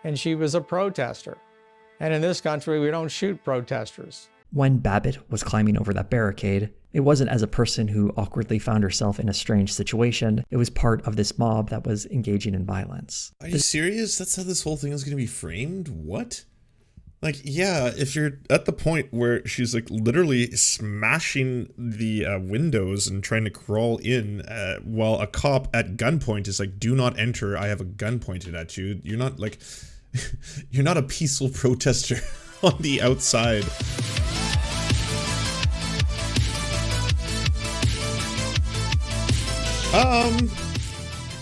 and she was a protester. And in this country, we don't shoot protesters. When Babbitt was climbing over that barricade, it wasn't as a person who awkwardly found herself in a strange situation. It was part of this mob that was engaging in violence. Are you serious? That's how this whole thing is going to be framed? What? Like, yeah, if you're at the point where she's like literally smashing the windows and trying to crawl in while a cop at gunpoint is like, do not enter, I have a gun pointed at you. You're not like, you're not a peaceful protester on the outside.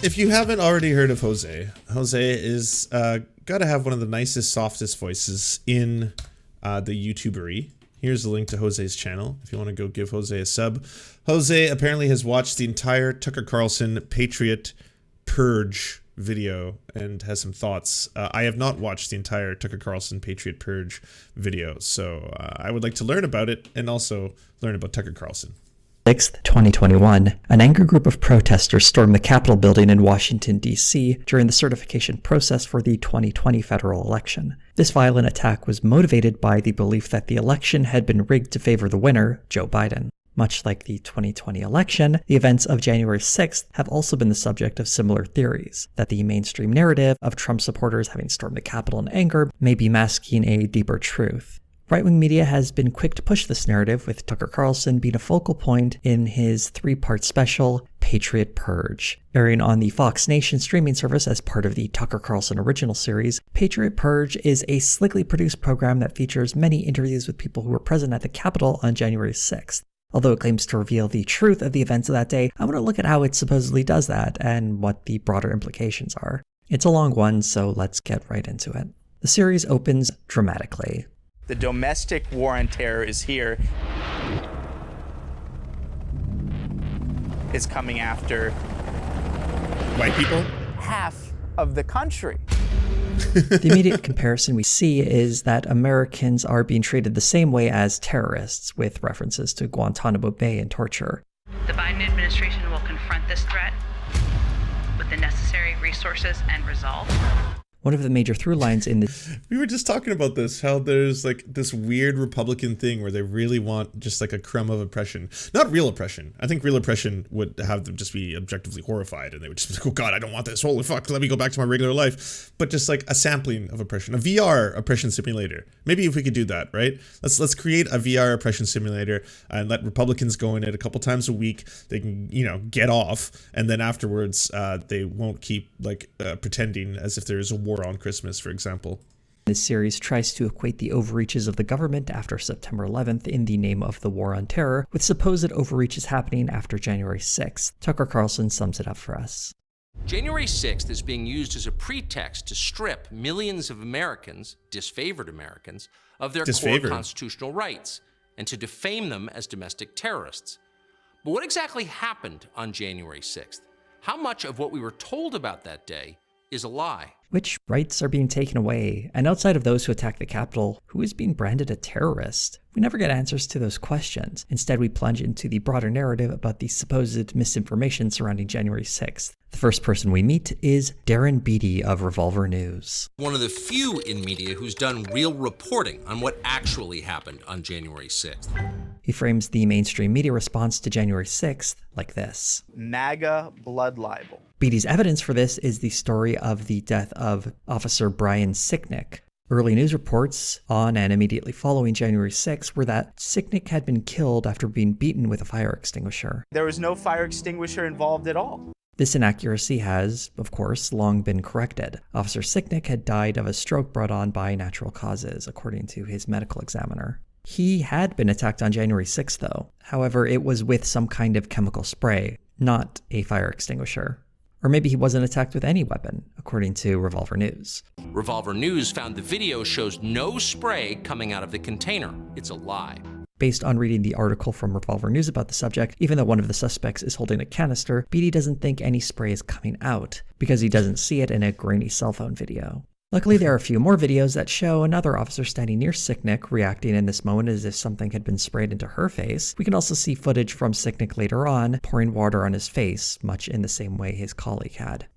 If you haven't already heard of Jose, Jose is gotta have one of the nicest, softest voices in the YouTubery. Here's the link to Jose's channel if you want to go give Jose a sub. Jose apparently has watched the entire Tucker Carlson Patriot Purge video and has some thoughts. I have not watched the entire Tucker Carlson Patriot Purge video, so I would like to learn about it and also learn about Tucker Carlson. 6th, 2021, an angry group of protesters stormed the Capitol building in Washington, D.C. during the certification process for the 2020 federal election. This violent attack was motivated by the belief that the election had been rigged to favor the winner, Joe Biden. Much like the 2020 election, the events of January 6th have also been the subject of similar theories, that the mainstream narrative of Trump supporters having stormed the Capitol in anger may be masking a deeper truth. Right-wing media has been quick to push this narrative, with Tucker Carlson being a focal point in his 3-part special, Patriot Purge. Airing on the Fox Nation streaming service as part of the Tucker Carlson original series, Patriot Purge is a slickly produced program that features many interviews with people who were present at the Capitol on January 6th. Although it claims to reveal the truth of the events of that day, I want to look at how it supposedly does that and what the broader implications are. It's a long one, so let's get right into it. The series opens dramatically. The domestic war on terror is here. It's coming after white people? Half of the country. The immediate comparison we see is that Americans are being treated the same way as terrorists, with references to Guantanamo Bay and torture. The Biden administration will confront this threat with the necessary resources and resolve. One of the major through lines in the... We were just talking about this, how there's like this weird Republican thing where they really want just like a crumb of oppression. Not real oppression. I think real oppression would have them just be objectively horrified and they would just be like, oh God, I don't want this. Holy fuck, let me go back to my regular life. But just like a sampling of oppression, a VR oppression simulator. Maybe if we could do that, right? Let's create a VR oppression simulator and let Republicans go in it a couple times a week. They can, you know, get off. And then afterwards, they won't keep like pretending as if there's a war on Christmas, for example. This series tries to equate the overreaches of the government after September 11th in the name of the war on terror with supposed overreaches happening after January 6th. Tucker Carlson sums it up for us. January 6th is being used as a pretext to strip millions of Americans, disfavored Americans, of their core constitutional rights and to defame them as domestic terrorists. But what exactly happened on January 6th? How much of what we were told about that day is a lie? Which rights are being taken away? And outside of those who attacked the Capitol, who is being branded a terrorist? We never get answers to those questions. Instead, we plunge into the broader narrative about the supposed misinformation surrounding January 6th. The first person we meet is Darren Beattie of Revolver News. One of the few in media who's done real reporting on what actually happened on January 6th. He frames the mainstream media response to January 6th like this. MAGA blood libel. Beattie's evidence for this is the story of the death of Officer Brian Sicknick. Early news reports on and immediately following January 6th were that Sicknick had been killed after being beaten with a fire extinguisher. There was no fire extinguisher involved at all. This inaccuracy has, of course, long been corrected. Officer Sicknick had died of a stroke brought on by natural causes, according to his medical examiner. He had been attacked on January 6th, though. However, it was with some kind of chemical spray, not a fire extinguisher. Or maybe he wasn't attacked with any weapon, according to Revolver News. Revolver News found the video shows no spray coming out of the container. It's a lie. Based on reading the article from Revolver News about the subject, even though one of the suspects is holding a canister, Beattie doesn't think any spray is coming out, because he doesn't see it in a grainy cell phone video. Luckily, there are a few more videos that show another officer standing near Sicknick reacting in this moment as if something had been sprayed into her face. We can also see footage from Sicknick later on, pouring water on his face, much in the same way his colleague had.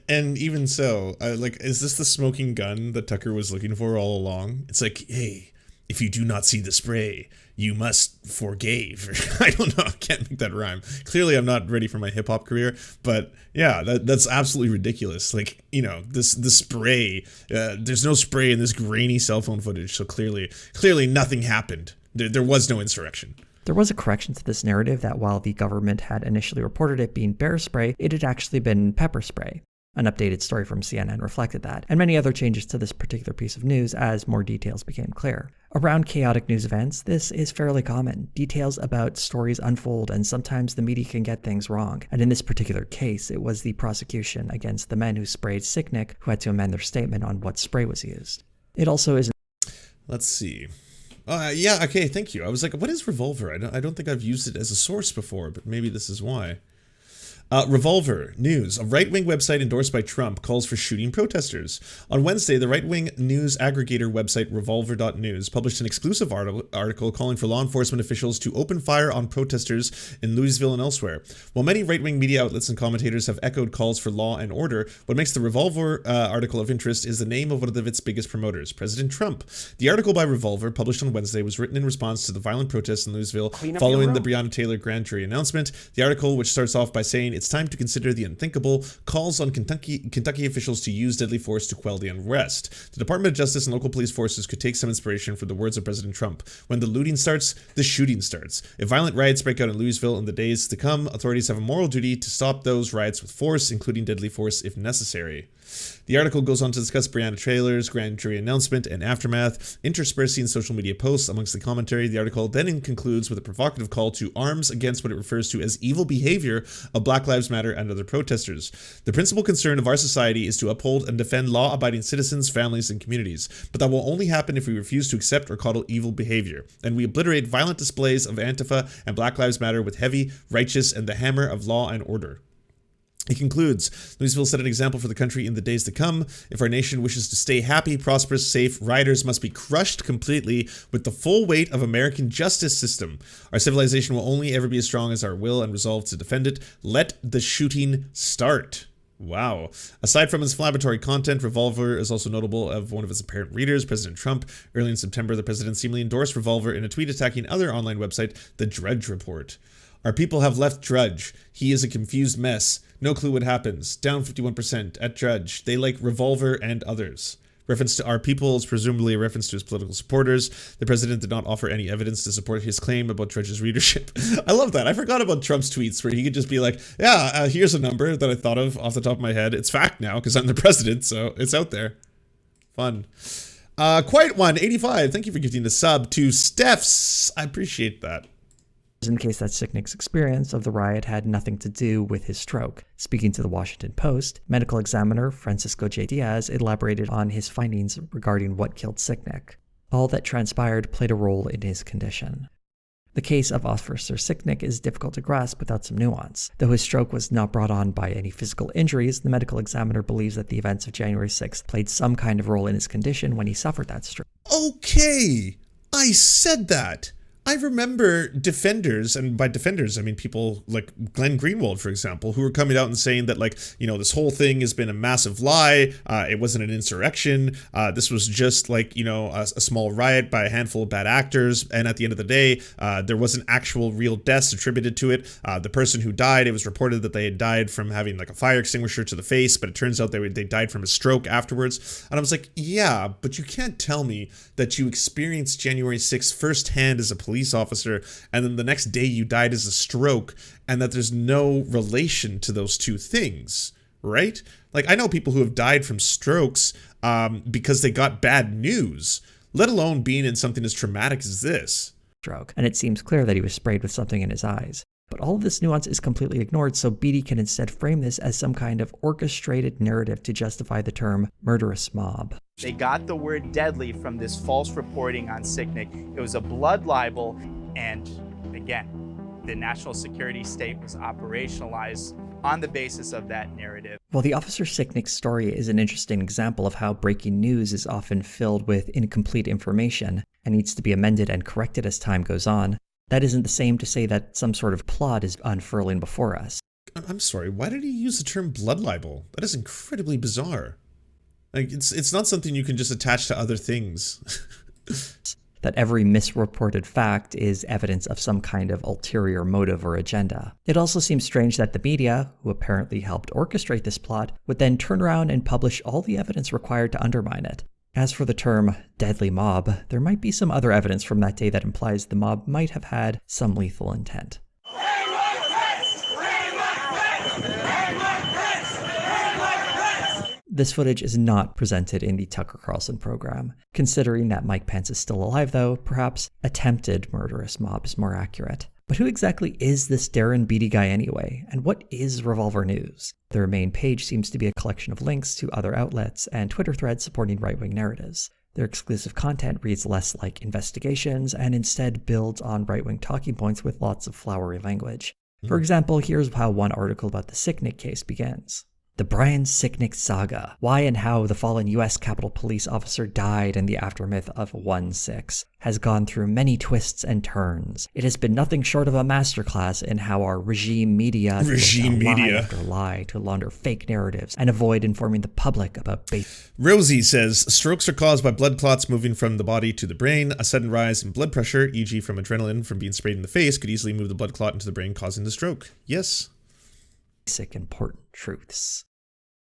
And even so, like, is this the smoking gun that Tucker was looking for all along? It's like, hey, if you do not see the spray, you must forgave. I don't know. I can't make that rhyme. Clearly, I'm not ready for my hip hop career. But yeah, that's absolutely ridiculous. Like, you know, the spray. There's no spray in this grainy cell phone footage. So clearly nothing happened. There was no insurrection. There was a correction to this narrative that while the government had initially reported it being bear spray, it had actually been pepper spray. An updated story from CNN reflected that, and many other changes to this particular piece of news as more details became clear. Around chaotic news events, this is fairly common. Details about stories unfold, and sometimes the media can get things wrong. And in this particular case, it was the prosecution against the men who sprayed Sicknick who had to amend their statement on what spray was used. It also is... Let's see. Yeah, okay, thank you. I was like, what is Revolver? I don't think I've used it as a source before, but maybe this is why. Revolver News. A right-wing website endorsed by Trump calls for shooting protesters. On Wednesday, the right-wing news aggregator website Revolver.news published an exclusive article calling for law enforcement officials to open fire on protesters in Louisville and elsewhere. While many right-wing media outlets and commentators have echoed calls for law and order, what makes the Revolver article of interest is the name of one of its biggest promoters, President Trump. The article by Revolver, published on Wednesday, was written in response to the violent protests in Louisville following the Breonna Taylor grand jury announcement. The article, which starts off by saying it's time to consider the unthinkable, calls on Kentucky officials to use deadly force to quell the unrest. The Department of Justice and local police forces could take some inspiration from the words of President Trump. When the looting starts, the shooting starts. If violent riots break out in Louisville in the days to come, authorities have a moral duty to stop those riots with force, including deadly force if necessary. The article goes on to discuss Breonna Taylor's grand jury announcement and aftermath, interspersing social media posts amongst the commentary. The article then concludes with a provocative call to arms against what it refers to as evil behavior of Black Lives Matter and other protesters. The principal concern of our society is to uphold and defend law-abiding citizens, families, and communities, but that will only happen if we refuse to accept or coddle evil behavior, and we obliterate violent displays of Antifa and Black Lives Matter with heavy, righteous, and the hammer of law and order. He concludes, Louisville set an example for the country in the days to come. If our nation wishes to stay happy, prosperous, safe, rioters must be crushed completely with the full weight of American justice system. Our civilization will only ever be as strong as our will and resolve to defend it. Let the shooting start. Wow. Aside from its inflammatory content, Revolver is also notable of one of its apparent readers, President Trump. Early in September, the president seemingly endorsed Revolver in a tweet attacking other online website, The Drudge Report. Our people have left Drudge. He is a confused mess. No clue what happens. Down 51% at Drudge. They like Revolver and others. Reference to our people is presumably a reference to his political supporters. The president did not offer any evidence to support his claim about Drudge's readership. I love that. I forgot about Trump's tweets where he could just be like, yeah, here's a number that I thought of off the top of my head. It's fact now because I'm the president, so it's out there. Fun. Quiet One, 85. Thank you for gifting the sub to Steph's. I appreciate that. In the case that Sicknick's experience of the riot had nothing to do with his stroke. Speaking to the Washington Post, medical examiner Francisco J. Diaz elaborated on his findings regarding what killed Sicknick. All that transpired played a role in his condition. The case of Officer Sicknick is difficult to grasp without some nuance. Though his stroke was not brought on by any physical injuries, the medical examiner believes that the events of January 6th played some kind of role in his condition when he suffered that stroke. Okay, I said that. I remember defenders, and by defenders, I mean people like Glenn Greenwald, for example, who were coming out and saying that, like, you know, this whole thing has been a massive lie. It wasn't an insurrection. This was just like, you know, a small riot by a handful of bad actors. And at the end of the day, there wasn't actual real deaths attributed to it. The person who died, it was reported that they had died from having like a fire extinguisher to the face, but it turns out they died from a stroke afterwards. And I was like, yeah, but you can't tell me that you experienced January 6th firsthand as a police officer, and then the next day you died as a stroke, and that there's no relation to those two things, right? Like, I know people who have died from strokes because they got bad news, let alone being in something as traumatic as this. And it seems clear that he was sprayed with something in his eyes. But all of this nuance is completely ignored, so Beatty can instead frame this as some kind of orchestrated narrative to justify the term murderous mob. They got the word deadly from this false reporting on Sicknick. It was a blood libel, and again, the national security state was operationalized on the basis of that narrative. While the Officer Sicknick story is an interesting example of how breaking news is often filled with incomplete information and needs to be amended and corrected as time goes on, that isn't the same to say that some sort of plot is unfurling before us. I'm sorry, why did he use the term blood libel? That is incredibly bizarre. Like, it's not something you can just attach to other things. That every misreported fact is evidence of some kind of ulterior motive or agenda. It also seems strange that the media, who apparently helped orchestrate this plot, would then turn around and publish all the evidence required to undermine it. As for the term deadly mob, there might be some other evidence from that day that implies the mob might have had some lethal intent. This footage is not presented in the Tucker Carlson program. Considering that Mike Pence is still alive though, perhaps attempted murderous mob is more accurate. But who exactly is this Darren Beattie guy anyway? And what is Revolver News? Their main page seems to be a collection of links to other outlets and Twitter threads supporting right-wing narratives. Their exclusive content reads less like investigations and instead builds on right-wing talking points with lots of flowery language. For example, here's how one article about the Sicknick case begins. The Brian Sicknick saga. Why and how the fallen U.S. Capitol Police officer died in the aftermath of 1/6 has gone through many twists and turns. It has been nothing short of a masterclass in how our regime media lie after lie to launder fake narratives and avoid informing the public about Rosie says, strokes are caused by blood clots moving from the body to the brain. A sudden rise in blood pressure, e.g. from adrenaline from being sprayed in the face, could easily move the blood clot into the brain, causing the stroke. Yes. Basic important truths.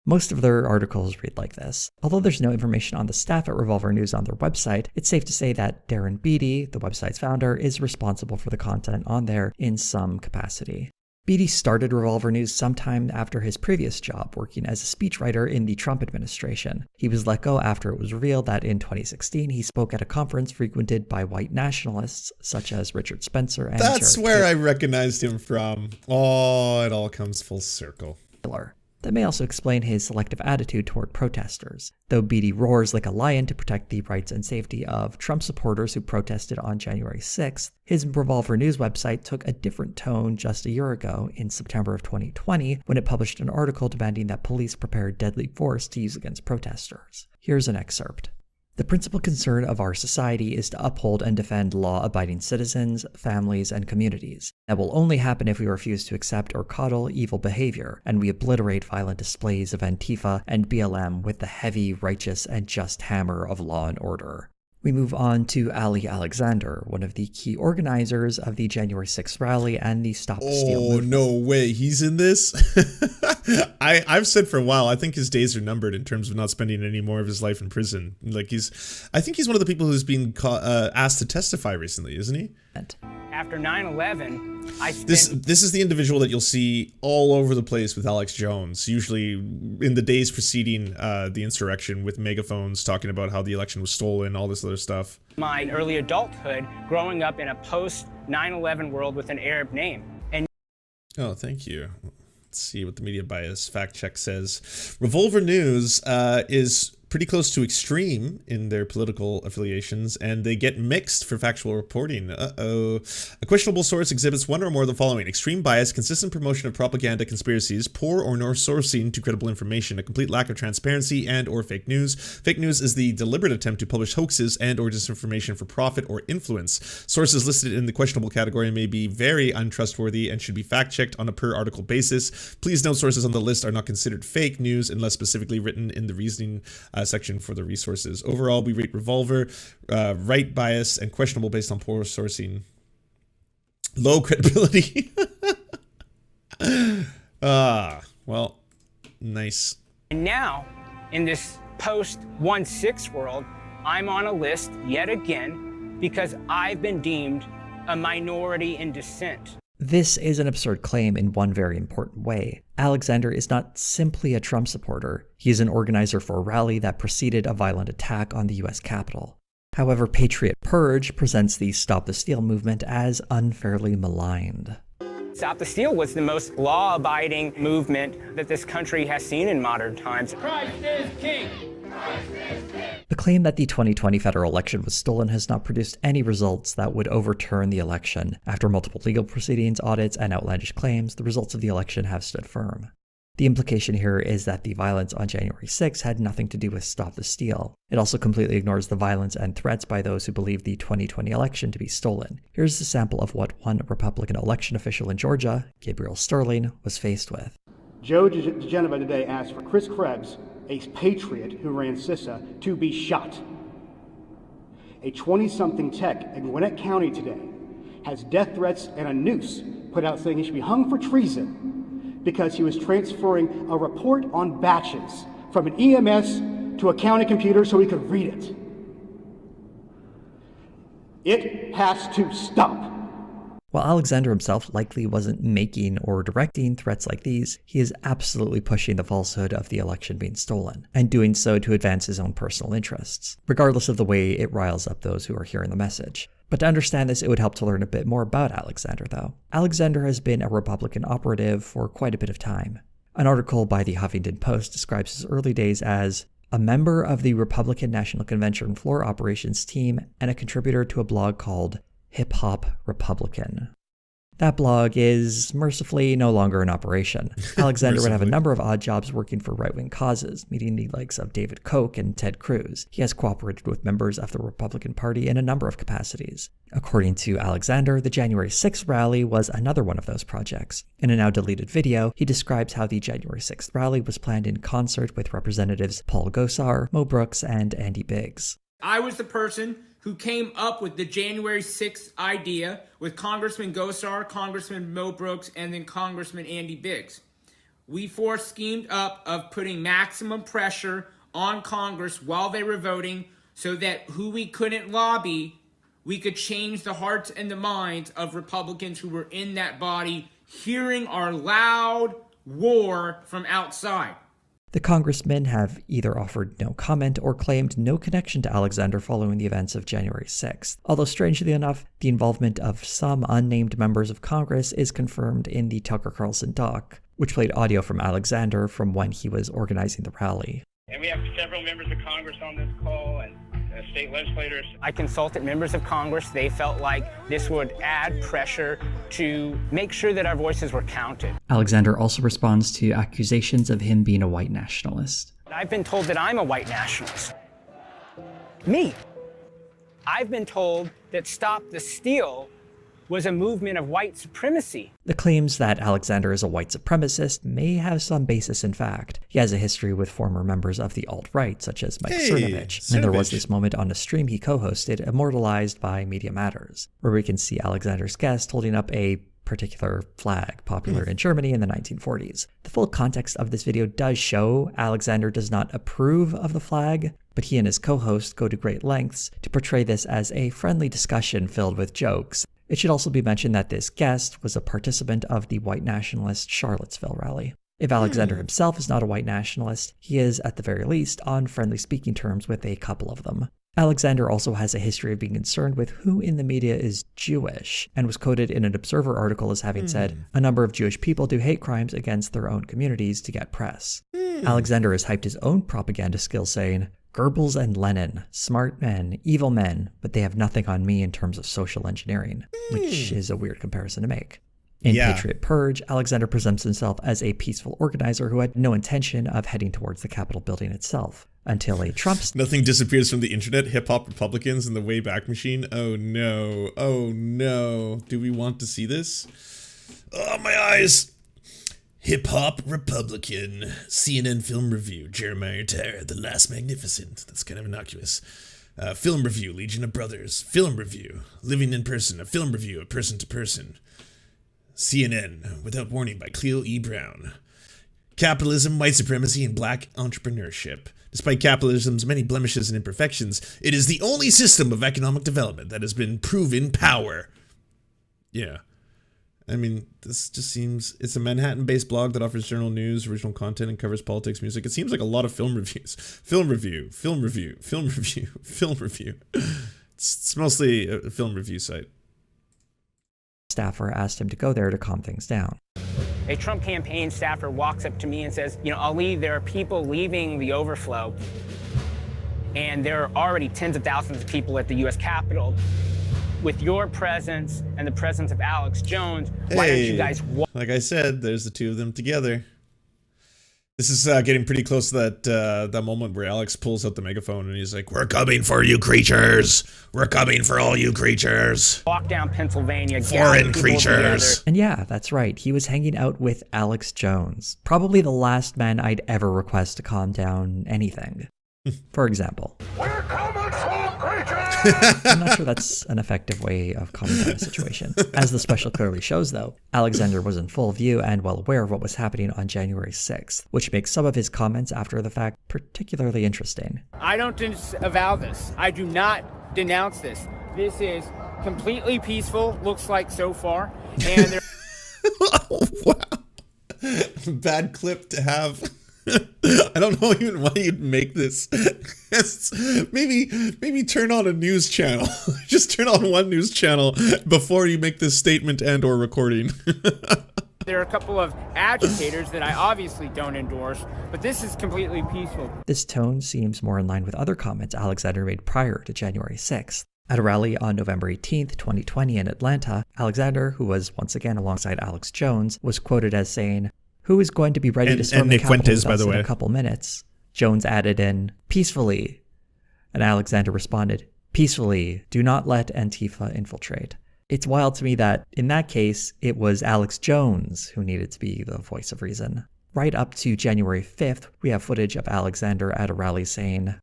Most of their articles read like this. Although there's no information on the staff at Revolver News on their website, it's safe to say that Darren Beattie, the website's founder, is responsible for the content on there in some capacity. Beattie started Revolver News sometime after his previous job working as a speechwriter in the Trump administration. He was let go after it was revealed that in 2016 he spoke at a conference frequented by white nationalists such as Richard Spencer and That's where I recognized him from. Oh, it all comes full circle. That may also explain his selective attitude toward protesters. Though Beattie roars like a lion to protect the rights and safety of Trump supporters who protested on January 6th, his Revolver News website took a different tone just a year ago in September of 2020 when it published an article demanding that police prepare deadly force to use against protesters. Here's an excerpt. The principal concern of our society is to uphold and defend law-abiding citizens, families, and communities. That will only happen if we refuse to accept or coddle evil behavior, and we obliterate violent displays of Antifa and BLM with the heavy, righteous, and just hammer of law and order. We move on to Ali Alexander, one of the key organizers of the January 6th rally and the Stop the Steal movement. Oh, no way. He's in this? I've said for a while, I think his days are numbered in terms of not spending any more of his life in prison. Like I think he's one of the people who's been asked to testify recently, isn't he? After 9/11, I spent... This is the individual that you'll see all over the place with Alex Jones, usually in the days preceding the insurrection with megaphones talking about how the election was stolen, all this other stuff. My early adulthood growing up in a post-9/11 world with an Arab name. And oh, thank you. Let's see what the media bias fact check says. Revolver News is pretty close to extreme in their political affiliations, and they get mixed for factual reporting. A questionable source exhibits one or more of the following: extreme bias, consistent promotion of propaganda conspiracies, poor or no sourcing to credible information, a complete lack of transparency, and or fake news. Fake news is the deliberate attempt to publish hoaxes and or disinformation for profit or influence. Sources listed in the questionable category may be very untrustworthy and should be fact-checked on a per-article basis. Please note sources on the list are not considered fake news unless specifically written in the reasoning section for the resources. Overall, we rate Revolver right bias and questionable based on poor sourcing. Low credibility. Well, nice. And now, in this post-1/6 world, I'm on a list yet again because I've been deemed a minority in dissent. This is an absurd claim in one very important way. Alexander is not simply a Trump supporter. He is an organizer for a rally that preceded a violent attack on the US Capitol. However, Patriot Purge presents the Stop the Steal movement as unfairly maligned. Stop the Steal was the most law-abiding movement that this country has seen in modern times. Christ is king! Christ is king! The claim that the 2020 federal election was stolen has not produced any results that would overturn the election. After multiple legal proceedings, audits, and outlandish claims, the results of the election have stood firm. The implication here is that the violence on January 6 had nothing to do with Stop the Steal. It also completely ignores the violence and threats by those who believe the 2020 election to be stolen. Here's a sample of what one Republican election official in Georgia, Gabriel Sterling, was faced with. Joe DeGenova today asked for Chris Krebs, a patriot who ran CISA, to be shot. A 20-something tech in Gwinnett County today has death threats and a noose put out saying he should be hung for treason because he was transferring a report on batches from an EMS to a county computer so he could read it. It has to stop. While Alexander himself likely wasn't making or directing threats like these, he is absolutely pushing the falsehood of the election being stolen, and doing so to advance his own personal interests, regardless of the way it riles up those who are hearing the message. But to understand this, it would help to learn a bit more about Alexander, though. Alexander has been a Republican operative for quite a bit of time. An article by the Huffington Post describes his early days as a member of the Republican National Convention floor operations team and a contributor to a blog called Hip Hop Republican. That blog is mercifully no longer in operation. Alexander would have a number of odd jobs working for right-wing causes, meeting the likes of David Koch and Ted Cruz. He has cooperated with members of the Republican Party in a number of capacities. According to Alexander, the January 6th rally was another one of those projects. In a now deleted video, he describes how the January 6th rally was planned in concert with Representatives Paul Gosar, Mo Brooks, and Andy Biggs. I was the person who came up with the January 6th idea with Congressman Gosar, Congressman Mo Brooks, and then Congressman Andy Biggs. We four schemed up of putting maximum pressure on Congress while they were voting so that who we couldn't lobby, we could change the hearts and the minds of Republicans who were in that body hearing our loud war from outside. The congressmen have either offered no comment or claimed no connection to Alexander following the events of January 6th, although strangely enough, the involvement of some unnamed members of Congress is confirmed in the Tucker Carlson doc, which played audio from Alexander from when he was organizing the rally. And we have several members of Congress on this call and state legislators. I consulted members of Congress. They felt like this would add pressure to make sure that our voices were counted. Alexander also responds to accusations of him being a white nationalist. I've been told that I'm a white nationalist. Me. I've been told that Stop the Steal was a movement of white supremacy. The claims that Alexander is a white supremacist may have some basis in fact. He has a history with former members of the alt-right, such as Mike Cernovich, and there was this moment on a stream he co-hosted, immortalized by Media Matters, where we can see Alexander's guest holding up a particular flag popular in Germany in the 1940s. The full context of this video does show Alexander does not approve of the flag, but he and his co-host go to great lengths to portray this as a friendly discussion filled with jokes. It should also be mentioned that this guest was a participant of the white nationalist Charlottesville rally. If Alexander himself is not a white nationalist, he is, at the very least, on friendly speaking terms with a couple of them. Alexander also has a history of being concerned with who in the media is Jewish, and was quoted in an Observer article as having said, "A number of Jewish people do hate crimes against their own communities to get press." Alexander has hyped his own propaganda skills, saying, "Goebbels and Lenin, smart men, evil men, but they have nothing on me in terms of social engineering," which is a weird comparison to make. In Patriot Purge, Alexander presents himself as a peaceful organizer who had no intention of heading towards the Capitol building itself, until a Trump... Nothing disappears from the internet, hip-hop Republicans in the Wayback Machine. Oh no, oh no. Do we want to see this? Oh, my eyes! Hip-hop Republican, CNN film review, Jeremiah Tara, The Last Magnificent. That's kind of innocuous. Film review, Legion of Brothers. Film review, Living in Person, a film review of person to person. CNN, Without Warning by Cleo E. Brown. Capitalism, White Supremacy, and Black Entrepreneurship. Despite capitalism's many blemishes and imperfections, it is the only system of economic development that has been proven power. Yeah. I mean, this just seems... It's a Manhattan-based blog that offers general news, original content, and covers politics, music. It seems like a lot of film reviews. Film review, film review, film review, film review. It's mostly a film review site. Staffer asked him to go there to calm things down. A Trump campaign staffer walks up to me and says, Ali, there are people leaving the overflow, and there are already tens of thousands of people at the U.S. Capitol. With your presence and the presence of Alex Jones, why don't you guys... Like I said, there's the two of them together. This is getting pretty close to that moment where Alex pulls out the megaphone and he's like, "We're coming for you creatures. We're coming for all you creatures. Walk down Pennsylvania, foreign creatures." And yeah, that's right. He was hanging out with Alex Jones, probably the last man I'd ever request to calm down anything. For example, "We're coming for creatures." I'm not sure that's an effective way of calming down a situation. As the special clearly shows, though, Alexander was in full view and well aware of what was happening on January 6th, which makes some of his comments after the fact particularly interesting. I don't disavow this. I do not denounce this. This is completely peaceful, looks like so far. And there Wow. Bad clip to have. I don't know even why you'd make this. Maybe turn on a news channel. Just turn on one news channel before you make this statement and or recording. There are a couple of agitators that I obviously don't endorse, but this is completely peaceful. This tone seems more in line with other comments Alexander made prior to January 6th. At a rally on November 18th, 2020 in Atlanta, Alexander, who was once again alongside Alex Jones, was quoted as saying, "Who is going to be ready to storm the Capitol with us in a couple minutes?" Jones added in, "Peacefully." And Alexander responded, "Peacefully, do not let Antifa infiltrate." It's wild to me that, in that case, it was Alex Jones who needed to be the voice of reason. Right up to January 5th, we have footage of Alexander at a rally saying,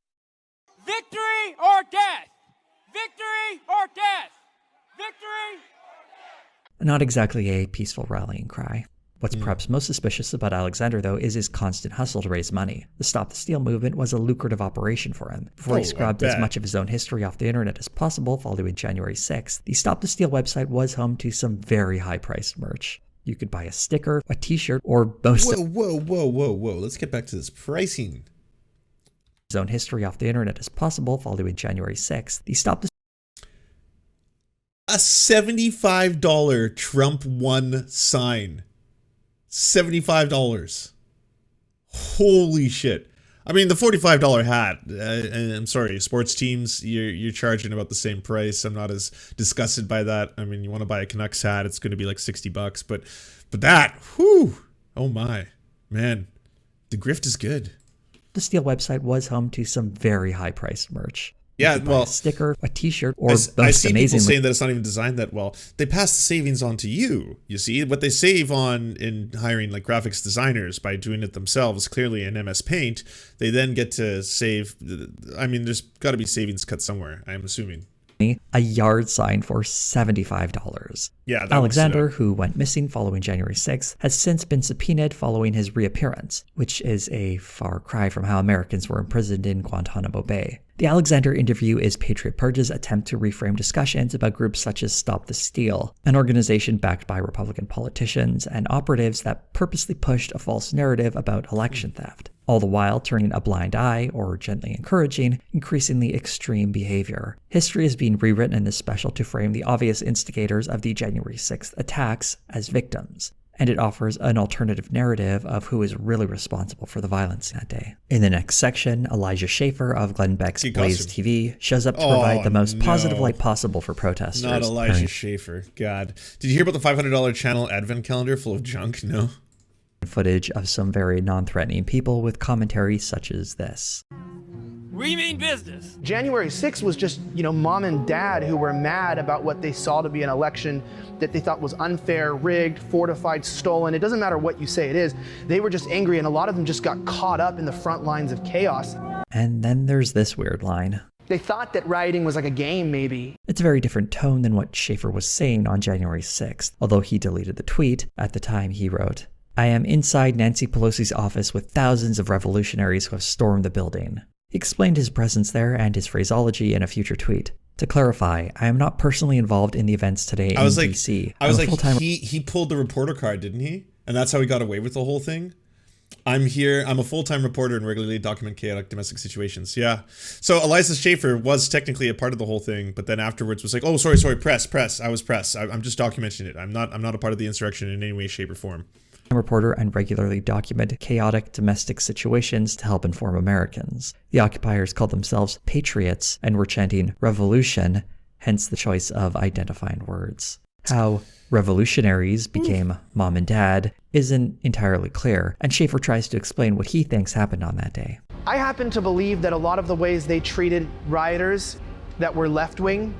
"Victory or death! Victory or death! Victory!" Not exactly a peaceful rallying cry. What's perhaps most suspicious about Alexander, though, is his constant hustle to raise money. The Stop the Steal movement was a lucrative operation for him. Before he scrubbed as much of his own history off the internet as possible following January 6th, the Stop the Steal website was home to some very high-priced merch. You could buy a sticker, a t-shirt, or most of Whoa. Let's get back to this pricing. his own history off the internet as possible following January 6th. The Stop the A $75 Trump won sign. $75. Holy shit. I mean, the $45 hat, I'm sorry, sports teams, you're charging about the same price. I'm not as disgusted by that. I mean, you want to buy a Canucks hat, it's going to be like $60, but that, whew, oh my, man, the grift is good. The Steal website was home to some very high-priced merch. Yeah, well, a sticker, a t-shirt, or I see people saying that it's not even designed that well. They pass the savings on to you. You see, what they save on in hiring like graphics designers by doing it themselves, clearly in MS Paint, they then get to save. I mean, there's got to be savings cut somewhere, I'm assuming. A yard sign for $75. Yeah, Alexander, who went missing following January 6th, has since been subpoenaed following his reappearance, which is a far cry from how Americans were imprisoned in Guantanamo Bay. The Alexander interview is Patriot Purge's attempt to reframe discussions about groups such as Stop the Steal, an organization backed by Republican politicians and operatives that purposely pushed a false narrative about election theft, all the while turning a blind eye, or gently encouraging, increasingly extreme behavior. History is being rewritten in this special to frame the obvious instigators of the January 6th attacks as victims, and it offers an alternative narrative of who is really responsible for the violence that day. In the next section, Elijah Schaefer of Glenn Beck's Blaze TV shows up to provide the most positive light possible for protesters. Not Elijah Schaefer. God. Did you hear about the $500 channel advent calendar full of junk? No. Footage of some very non-threatening people with commentary such as this. We mean business. January 6th was just, mom and dad who were mad about what they saw to be an election that they thought was unfair, rigged, fortified, stolen. It doesn't matter what you say it is. They were just angry, and a lot of them just got caught up in the front lines of chaos. And then there's this weird line. They thought that rioting was like a game, maybe. It's a very different tone than what Schaefer was saying on January 6th, although he deleted the tweet. At the time, he wrote, "I am inside Nancy Pelosi's office with thousands of revolutionaries who have stormed the building." He explained his presence there and his phraseology in a future tweet. To clarify, I am not personally involved in the events today in DC. I was like, he pulled the reporter card, didn't he? And that's how he got away with the whole thing? I'm a full-time reporter and regularly document chaotic domestic situations. Yeah. So Elijah Schaefer was technically a part of the whole thing, but then afterwards was like, oh, sorry, press. I was press. I'm just documenting it. I'm not a part of the insurrection in any way, shape, or form. Reporter and regularly document chaotic domestic situations to help inform Americans. The occupiers called themselves patriots and were chanting revolution, hence the choice of identifying words. How revolutionaries became mom and dad isn't entirely clear, and Schaefer tries to explain what he thinks happened on that day. I happen to believe that a lot of the ways they treated rioters that were left-wing,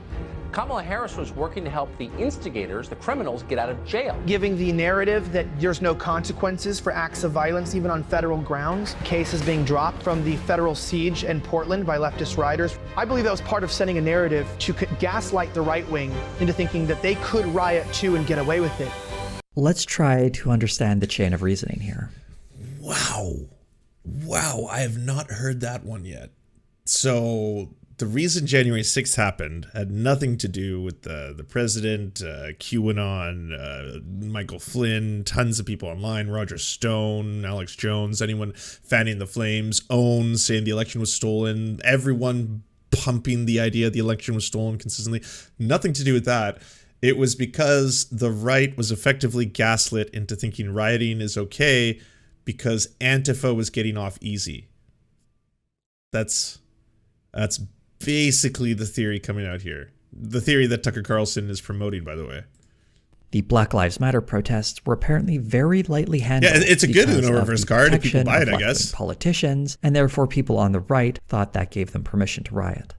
Kamala Harris was working to help the instigators, the criminals, get out of jail. giving the narrative that there's no consequences for acts of violence, even on federal grounds. Cases being dropped from the federal siege in Portland by leftist rioters. I believe that was part of sending a narrative to gaslight the right wing into thinking that they could riot too and get away with it. Let's try to understand the chain of reasoning here. Wow, I have not heard that one yet. So the reason January 6th happened had nothing to do with the president, QAnon, Michael Flynn, tons of people online, Roger Stone, Alex Jones, anyone fanning the flames, saying the election was stolen, everyone pumping the idea the election was stolen consistently. Nothing to do with that. It was because the right was effectively gaslit into thinking rioting is okay because Antifa was getting off easy. That's basically the theory coming out here. The theory that Tucker Carlson is promoting, by the way. The Black Lives Matter protests were apparently very lightly handled. Yeah, it's a good no reverse card if people buy it, I guess. Politicians, and therefore people on the right thought that gave them permission to riot.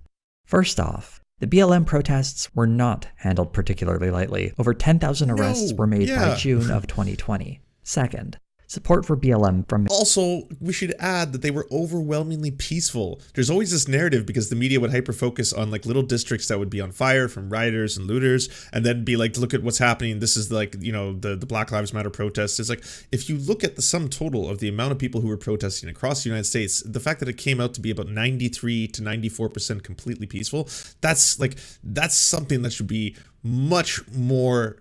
First off, the BLM protests were not handled particularly lightly. Over 10,000 arrests were made by June of 2020. Second, support for BLM from... Also, we should add that they were overwhelmingly peaceful. There's always this narrative because the media would hyper-focus on like little districts that would be on fire from rioters and looters, and then be like, look at what's happening. This is like, you know, the Black Lives Matter protests. It's like, if you look at the sum total of the amount of people who were protesting across the United States, the fact that it came out to be about 93 to 94% completely peaceful, that's something that should be much more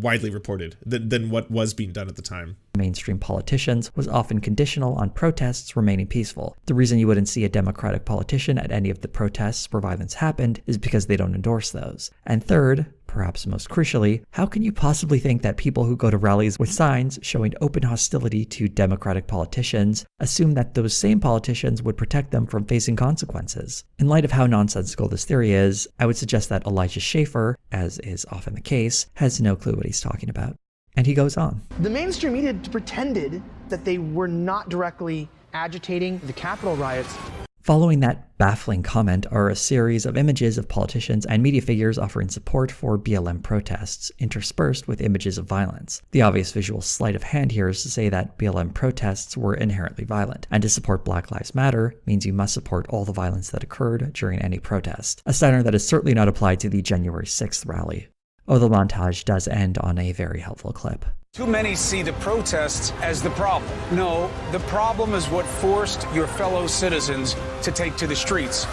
widely reported than what was being done at the time. Mainstream politicians was often conditional on protests remaining peaceful. The reason you wouldn't see a Democratic politician at any of the protests where violence happened is because they don't endorse those. And third, perhaps most crucially, how can you possibly think that people who go to rallies with signs showing open hostility to Democratic politicians assume that those same politicians would protect them from facing consequences? In light of how nonsensical this theory is, I would suggest that Elijah Schaefer, as is often the case, has no clue what he's talking about. And he goes on. The mainstream media pretended that they were not directly agitating the Capitol riots. Following that baffling comment are a series of images of politicians and media figures offering support for BLM protests, interspersed with images of violence. The obvious visual sleight of hand here is to say that BLM protests were inherently violent, and to support Black Lives Matter means you must support all the violence that occurred during any protest, a standard that is certainly not applied to the January 6th rally. Oh, the montage does end on a very helpful clip. Too many see the protests as the problem. No, the problem is what forced your fellow citizens to take to the streets.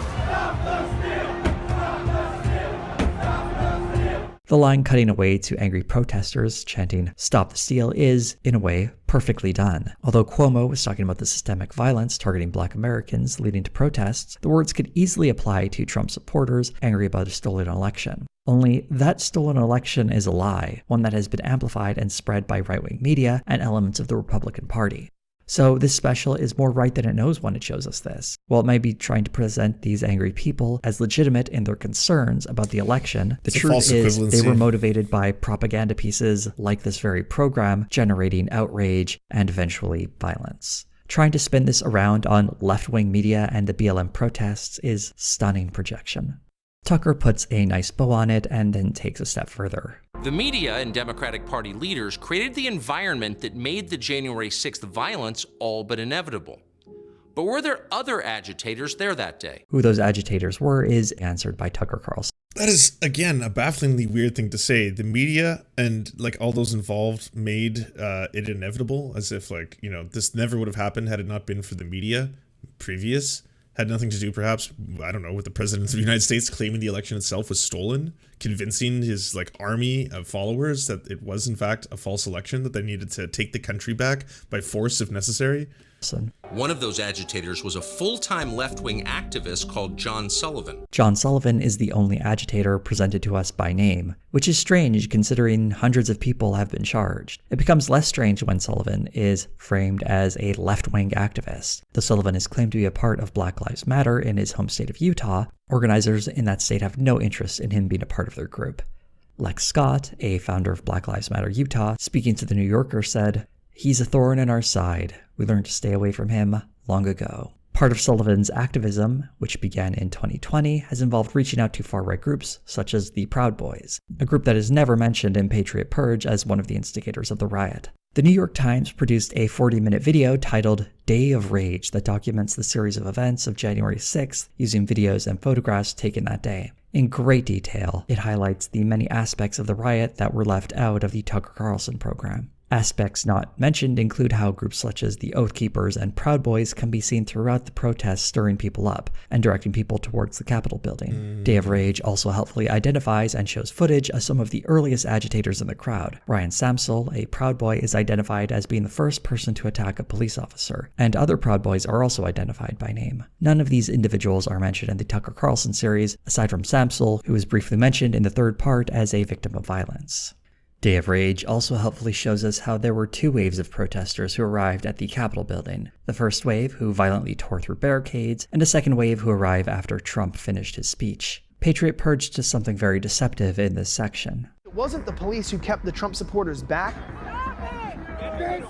The line cutting away to angry protesters chanting, "Stop the steal," is, in a way, perfectly done. Although Cuomo was talking about the systemic violence targeting Black Americans leading to protests, the words could easily apply to Trump supporters angry about a stolen election. Only that stolen election is a lie, one that has been amplified and spread by right-wing media and elements of the Republican Party. So this special is more right than it knows when it shows us this. While it might be trying to present these angry people as legitimate in their concerns about the election, the truth is they were motivated by propaganda pieces like this very program, generating outrage and eventually violence. Trying to spin this around on left-wing media and the BLM protests is stunning projection. Tucker puts a nice bow on it and then takes a step further. The media and Democratic Party leaders created the environment that made the January 6th violence all but inevitable. But were there other agitators there that day? Who those agitators were is answered by Tucker Carlson. That is, again, a bafflingly weird thing to say. The media and like all those involved made it inevitable, as if like, you know, this never would have happened had it not been for the media previous. Had nothing to do, perhaps, I don't know, with the president of the United States claiming the election itself was stolen, convincing his like army of followers that it was in fact a false election, that they needed to take the country back by force if necessary. One of those agitators was a full-time left-wing activist called John Sullivan. John Sullivan is the only agitator presented to us by name, which is strange considering hundreds of people have been charged. It becomes less strange when Sullivan is framed as a left-wing activist. Though Sullivan is claimed to be a part of Black Lives Matter in his home state of Utah, organizers in that state have no interest in him being a part of their group. Lex Scott, a founder of Black Lives Matter Utah, speaking to The New Yorker, said, "He's a thorn in our side. We learned to stay away from him long ago." Part of Sullivan's activism, which began in 2020, has involved reaching out to far-right groups such as the Proud Boys, a group that is never mentioned in Patriot Purge as one of the instigators of the riot. The New York Times produced a 40-minute video titled Day of Rage that documents the series of events of January 6th using videos and photographs taken that day. In great detail, it highlights the many aspects of the riot that were left out of the Tucker Carlson program. Aspects not mentioned include how groups such as the Oath Keepers and Proud Boys can be seen throughout the protests, stirring people up and directing people towards the Capitol building. Day of Rage also helpfully identifies and shows footage of some of the earliest agitators in the crowd. Ryan Samsel, a Proud Boy, is identified as being the first person to attack a police officer, and other Proud Boys are also identified by name. None of these individuals are mentioned in the Tucker Carlson series, aside from Samsel, who is briefly mentioned in the third part as a victim of violence. Day of Rage also helpfully shows us how there were two waves of protesters who arrived at the Capitol building. The first wave, who violently tore through barricades, and a second wave who arrived after Trump finished his speech. Patriot Purge does something very deceptive in this section. It wasn't the police who kept the Trump supporters back. It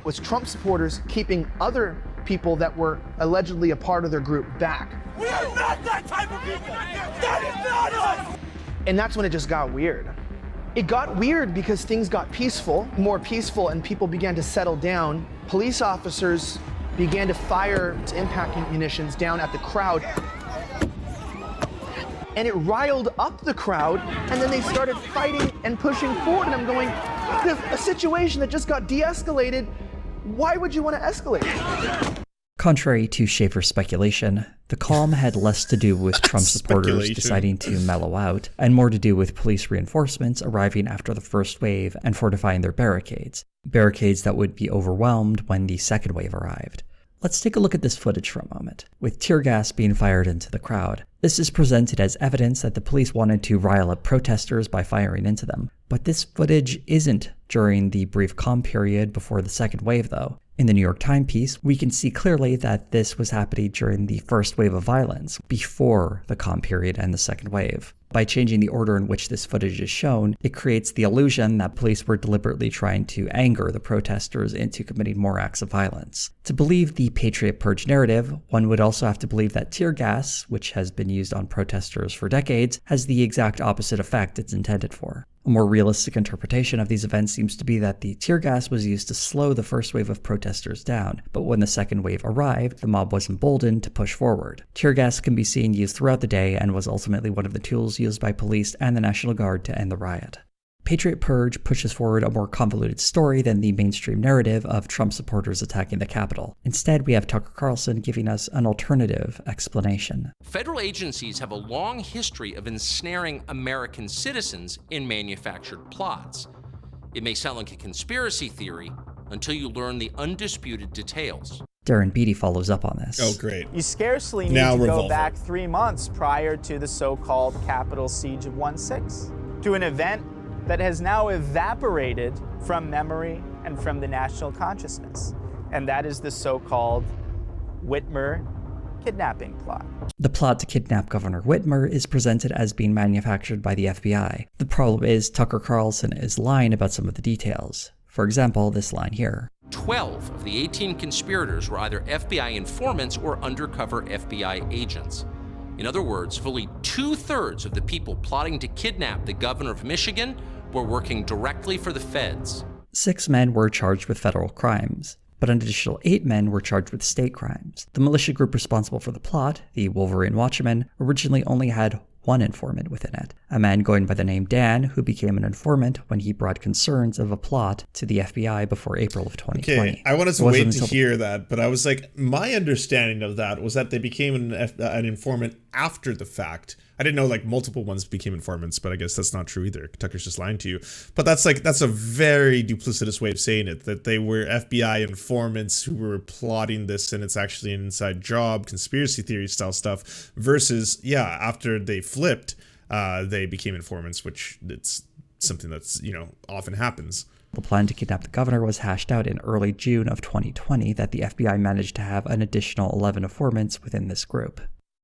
was Trump supporters keeping other people that were allegedly a part of their group back. We are not that type of people! That is not us! And that's when it just got weird. It got weird because things got more peaceful, and people began to settle down. Police officers began to fire impact munitions down at the crowd. And it riled up the crowd, and then they started fighting and pushing forward, and I'm going, a situation that just got de-escalated, why would you want to escalate? Contrary to Schaefer's speculation, the calm had less to do with Trump supporters deciding to mellow out, and more to do with police reinforcements arriving after the first wave and fortifying their barricades that would be overwhelmed when the second wave arrived. Let's take a look at this footage for a moment, with tear gas being fired into the crowd. This is presented as evidence that the police wanted to rile up protesters by firing into them. But this footage isn't during the brief calm period before the second wave, though. In the New York Times piece, we can see clearly that this was happening during the first wave of violence, before the calm period and the second wave. By changing the order in which this footage is shown, it creates the illusion that police were deliberately trying to anger the protesters into committing more acts of violence. To believe the Patriot Purge narrative, one would also have to believe that tear gas, which has been used on protesters for decades, has the exact opposite effect it's intended for. A more realistic interpretation of these events seems to be that the tear gas was used to slow the first wave of protesters down, but when the second wave arrived, the mob was emboldened to push forward. Tear gas can be seen used throughout the day and was ultimately one of the tools used by police and the National Guard to end the riot. Patriot Purge pushes forward a more convoluted story than the mainstream narrative of Trump supporters attacking the Capitol. Instead, we have Tucker Carlson giving us an alternative explanation. Federal agencies have a long history of ensnaring American citizens in manufactured plots. It may sound like a conspiracy theory until you learn the undisputed details. Darren Beatty follows up on this. Oh, great. You scarcely need to go back 3 months prior to the so-called Capitol Siege of 1/6, to an event that has now evaporated from memory and from the national consciousness. And that is the so-called Whitmer kidnapping plot. The plot to kidnap Governor Whitmer is presented as being manufactured by the FBI. The problem is Tucker Carlson is lying about some of the details. For example, this line here. 12 of the 18 conspirators were either FBI informants or undercover FBI agents. In other words, fully 2/3 of the people plotting to kidnap the governor of Michigan were working directly for the feds. 6 men were charged with federal crimes, but an additional 8 men were charged with state crimes. The militia group responsible for the plot, the Wolverine Watchmen, originally only had one informant within it, a man going by the name Dan, who became an informant when he brought concerns of a plot to the FBI before April of 2020. Okay, I wanted to wait to hear that, but I was like, my understanding of that was that they became an informant after the fact. I didn't know like multiple ones became informants, but I guess that's not true either. Tucker's just lying to you. But that's a very duplicitous way of saying it, that they were FBI informants who were plotting this and it's actually an inside job, conspiracy theory style stuff, versus, yeah, after they flipped, they became informants, which it's something that's, often happens. The plan to kidnap the governor was hashed out in early June of 2020 that the FBI managed to have an additional 11 informants within this group.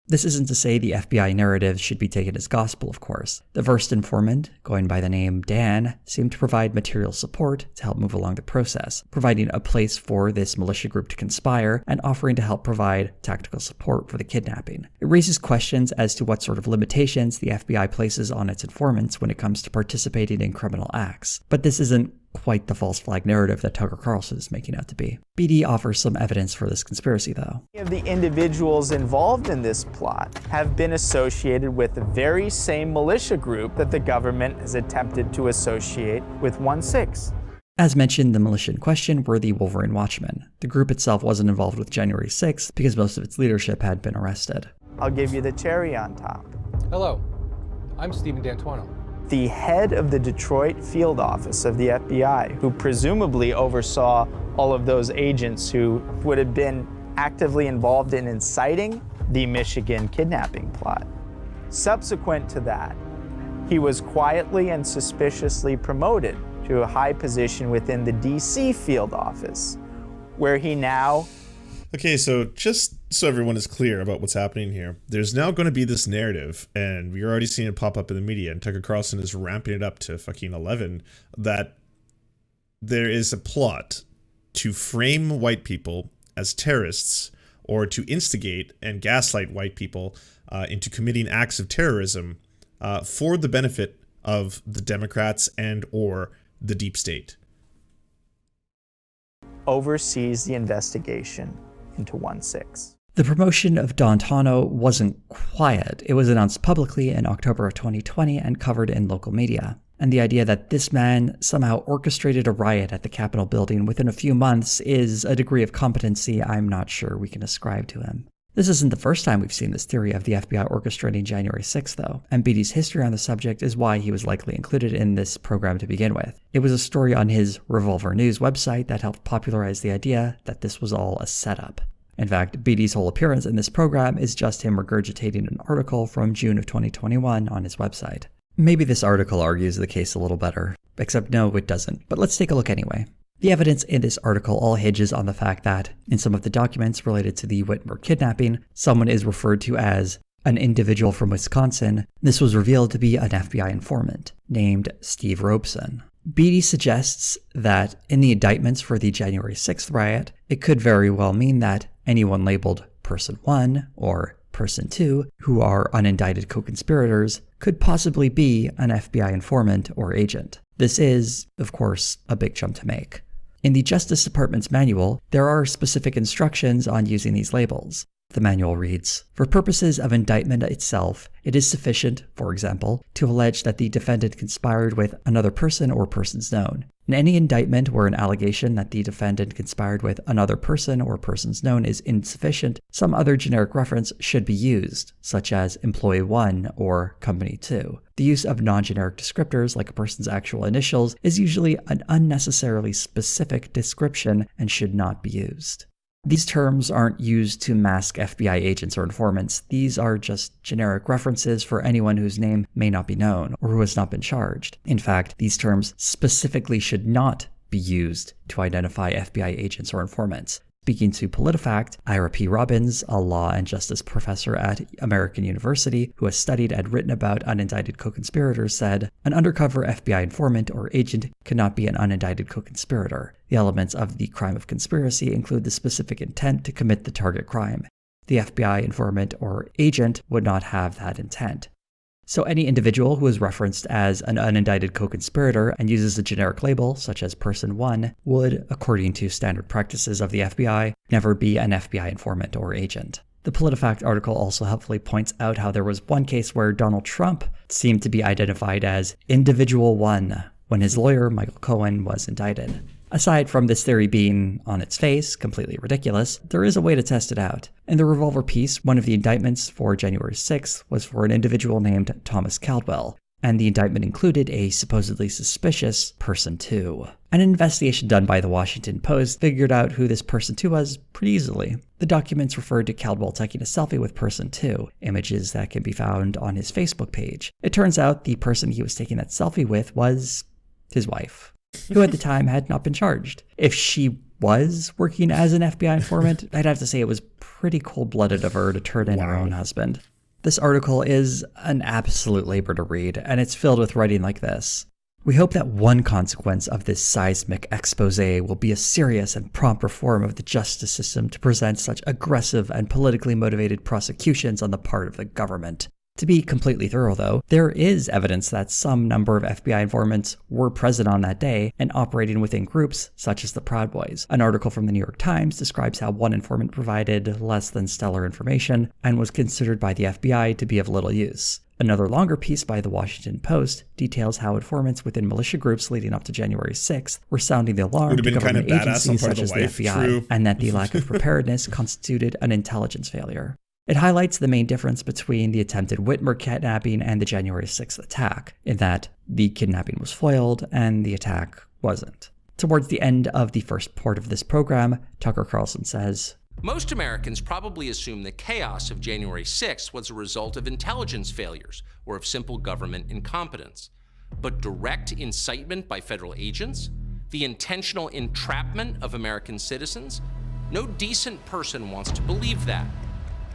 This isn't to say the FBI narrative should be taken as gospel, of course. The first informant, going by the name Dan, seemed to provide material support to help move along the process, providing a place for this militia group to conspire and offering to help provide tactical support for the kidnapping. It raises questions as to what sort of limitations the FBI places on its informants when it comes to participating in criminal acts. But this isn't quite the false flag narrative that Tucker Carlson is making out to be. BD offers some evidence for this conspiracy, though. Many of the individuals involved in this plot have been associated with the very same militia group that the government has attempted to associate with 1/6. As mentioned, the militia in question were the Wolverine Watchmen. The group itself wasn't involved with January 6th because most of its leadership had been arrested. I'll give you the cherry on top. Hello, I'm Stephen D'Antuono. The head of the Detroit field office of the FBI, who presumably oversaw all of those agents who would have been actively involved in inciting the Michigan kidnapping plot. Subsequent to that, he was quietly and suspiciously promoted to a high position within the DC field office, where he now... Okay, so just so everyone is clear about what's happening here, there's now going to be this narrative, and we're already seeing it pop up in the media, and Tucker Carlson is ramping it up to fucking 11, that there is a plot to frame white people as terrorists or to instigate and gaslight white people into committing acts of terrorism for the benefit of the Democrats and or the deep state. Oversees the investigation into 1/6. The promotion of D'Antuono wasn't quiet. It was announced publicly in October of 2020 and covered in local media. And the idea that this man somehow orchestrated a riot at the Capitol building within a few months is a degree of competency I'm not sure we can ascribe to him. This isn't the first time we've seen this theory of the FBI orchestrating January 6th, though, and BD's history on the subject is why he was likely included in this program to begin with. It was a story on his Revolver News website that helped popularize the idea that this was all a setup. In fact, BD's whole appearance in this program is just him regurgitating an article from June of 2021 on his website. Maybe this article argues the case a little better, except no, it doesn't, but let's take a look anyway. The evidence in this article all hinges on the fact that, in some of the documents related to the Whitmer kidnapping, someone is referred to as an individual from Wisconsin. This was revealed to be an FBI informant named Steve Robeson. BD suggests that in the indictments for the January 6th riot, it could very well mean that anyone labeled Person 1 or Person 2, who are unindicted co-conspirators, could possibly be an FBI informant or agent. This is, of course, a big jump to make. In the Justice Department's manual, there are specific instructions on using these labels. The manual reads, "For purposes of indictment itself, it is sufficient, for example, to allege that the defendant conspired with another person or persons known. In any indictment where an allegation that the defendant conspired with another person or persons known is insufficient, some other generic reference should be used, such as Employee 1 or Company 2. The use of non-generic descriptors like a person's actual initials is usually an unnecessarily specific description and should not be used." These terms aren't used to mask FBI agents or informants. These are just generic references for anyone whose name may not be known or who has not been charged. In fact, these terms specifically should not be used to identify FBI agents or informants. Speaking to PolitiFact, Ira P. Robbins, a law and justice professor at American University who has studied and written about unindicted co-conspirators, said, "An undercover FBI informant or agent cannot be an unindicted co-conspirator. The elements of the crime of conspiracy include the specific intent to commit the target crime. The FBI informant or agent would not have that intent." So any individual who is referenced as an unindicted co-conspirator and uses a generic label, such as Person 1, would, according to standard practices of the FBI, never be an FBI informant or agent. The PolitiFact article also helpfully points out how there was one case where Donald Trump seemed to be identified as Individual 1 when his lawyer, Michael Cohen, was indicted. Aside from this theory being, on its face, completely ridiculous, there is a way to test it out. In the Revolver piece, one of the indictments for January 6th was for an individual named Thomas Caldwell, and the indictment included a supposedly suspicious Person 2. An investigation done by the Washington Post figured out who this Person 2 was pretty easily. The documents referred to Caldwell taking a selfie with Person 2, images that can be found on his Facebook page. It turns out the person he was taking that selfie with was his wife, who at the time had not been charged. If she was working as an FBI informant, I'd have to say it was pretty cold-blooded of her to turn in her own husband. This article is an absolute labor to read, and it's filled with writing like this. We hope that one consequence of this seismic expose will be a serious and prompt reform of the justice system to prevent such aggressive and politically motivated prosecutions on the part of the government. To be completely thorough, though, there is evidence that some number of FBI informants were present on that day and operating within groups such as the Proud Boys. An article from the New York Times describes how one informant provided less than stellar information and was considered by the FBI to be of little use. Another longer piece by the Washington Post details how informants within militia groups leading up to January 6th were sounding the alarm to government agencies such as the FBI, and that the lack of preparedness constituted an intelligence failure. It highlights the main difference between the attempted Whitmer kidnapping and the January 6th attack, in that the kidnapping was foiled and the attack wasn't. Towards the end of the first part of this program, Tucker Carlson says, most Americans probably assume the chaos of January 6th was a result of intelligence failures or of simple government incompetence. But direct incitement by federal agents, the intentional entrapment of American citizens, no decent person wants to believe that.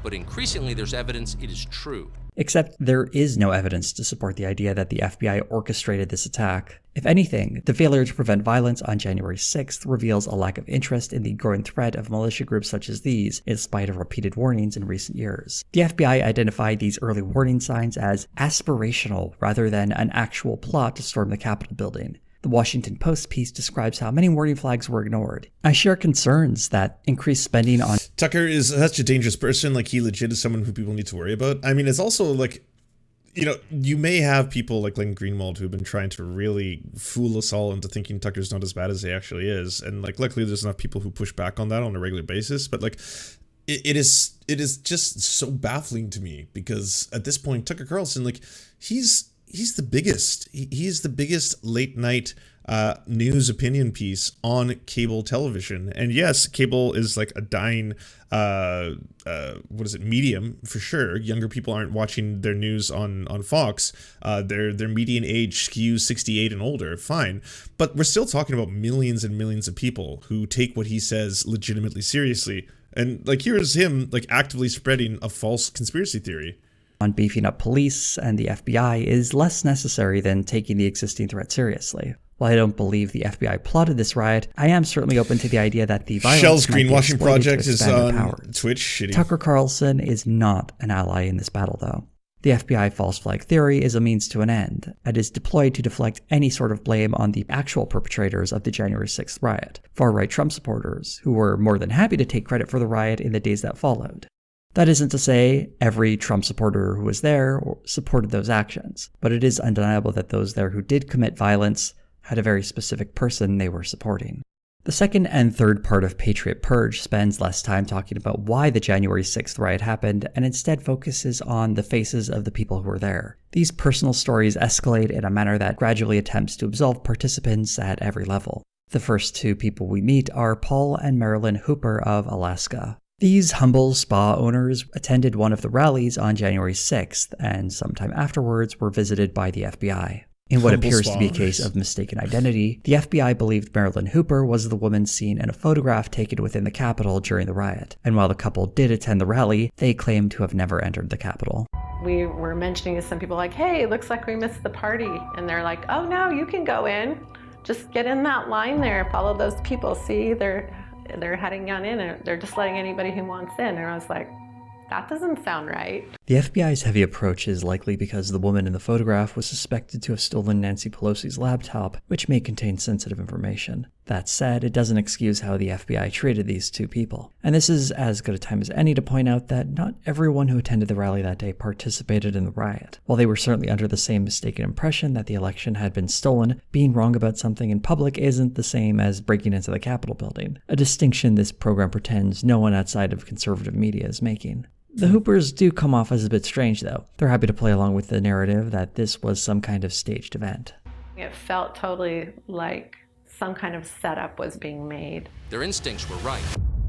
But increasingly there's evidence it is true. Except there is no evidence to support the idea that the FBI orchestrated this attack. If anything, the failure to prevent violence on January 6th reveals a lack of interest in the growing threat of militia groups such as these, in spite of repeated warnings in recent years. The FBI identified these early warning signs as aspirational rather than an actual plot to storm the Capitol building. The Washington Post piece describes how many warning flags were ignored. I share concerns that increased spending on... Tucker is such a dangerous person. Like, he legit is someone who people need to worry about. I mean, it's also like, you know, you may have people like Glenn Greenwald who've been trying to really fool us all into thinking Tucker's not as bad as he actually is. And like, luckily there's enough people who push back on that on a regular basis. But like, it is just so baffling to me, because at this point, Tucker Carlson, like, he's the biggest. He's the biggest late night news opinion piece on cable television. And yes, cable is like a dying medium for sure. Younger people aren't watching their news on Fox. Their median age skews 68 and older. Fine, but we're still talking about millions and millions of people who take what he says legitimately seriously. And like, here's him like actively spreading a false conspiracy theory on beefing up police and the FBI is less necessary than taking the existing threat seriously. While I don't believe the FBI plotted this riot, I am certainly open to the idea that the violence Shell's greenwashing project is on Twitch. Shitty. Tucker Carlson is not an ally in this battle, though. The FBI false flag theory is a means to an end, and is deployed to deflect any sort of blame on the actual perpetrators of the January 6th riot, far-right Trump supporters, who were more than happy to take credit for the riot in the days that followed. That isn't to say every Trump supporter who was there supported those actions, but it is undeniable that those there who did commit violence had a very specific person they were supporting. The second and third part of Patriot Purge spends less time talking about why the January 6th riot happened and instead focuses on the faces of the people who were there. These personal stories escalate in a manner that gradually attempts to absolve participants at every level. The first two people we meet are Paul and Marilyn Hooper of Alaska. These humble spa owners attended one of the rallies on January 6th and sometime afterwards were visited by the FBI. In what appears to be a case of mistaken identity, the FBI believed Marilyn Hooper was the woman seen in a photograph taken within the Capitol during the riot. And while the couple did attend the rally, they claimed to have never entered the Capitol. We were mentioning to some people like, hey, it looks like we missed the party. And they're like, oh no, you can go in. Just get in that line there, follow those people. See, they're heading on in and they're just letting anybody who wants in. And I was like, that doesn't sound right. The FBI's heavy approach is likely because the woman in the photograph was suspected to have stolen Nancy Pelosi's laptop, which may contain sensitive information. That said, it doesn't excuse how the FBI treated these two people. And this is as good a time as any to point out that not everyone who attended the rally that day participated in the riot. While they were certainly under the same mistaken impression that the election had been stolen, being wrong about something in public isn't the same as breaking into the Capitol building, a distinction this program pretends no one outside of conservative media is making. The Hoopers do come off as a bit strange, though. They're happy to play along with the narrative that this was some kind of staged event. It felt totally like some kind of setup was being made. Their instincts were right.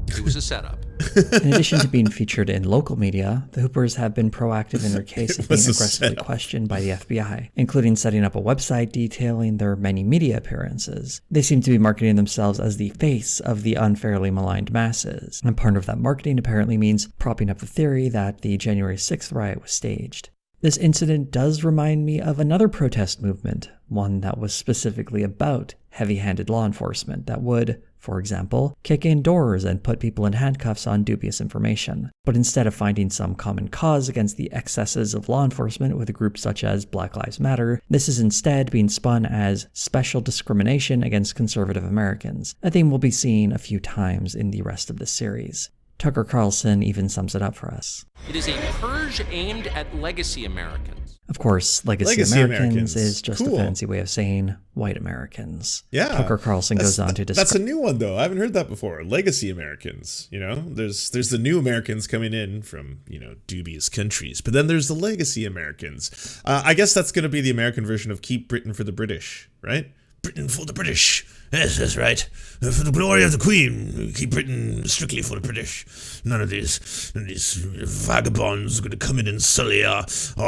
It was a setup. In addition to being featured in local media, the Hoopers have been proactive in their case of being aggressively questioned by the FBI, including setting up a website detailing their many media appearances. They seem to be marketing themselves as the face of the unfairly maligned masses, and part of that marketing apparently means propping up the theory that the January 6th riot was staged. This incident does remind me of another protest movement, one that was specifically about heavy-handed law enforcement that would, for example, kick in doors and put people in handcuffs on dubious information. But instead of finding some common cause against the excesses of law enforcement with a group such as Black Lives Matter, this is instead being spun as special discrimination against conservative Americans, a theme we'll be seeing a few times in the rest of this series. Tucker Carlson even sums it up for us. It is a purge aimed at legacy Americans. Of course, legacy Americans is just a fancy way of saying white Americans. Yeah. Tucker Carlson goes on to describe... That's a new one, though. I haven't heard that before. Legacy Americans. You know, there's the new Americans coming in from, dubious countries. But then there's the legacy Americans. I guess that's going to be the American version of Keep Britain for the British, right? Britain for the British. Yes, that's right. For the glory of the Queen, keep Britain strictly for the British. None of these vagabonds are going to come in and sully our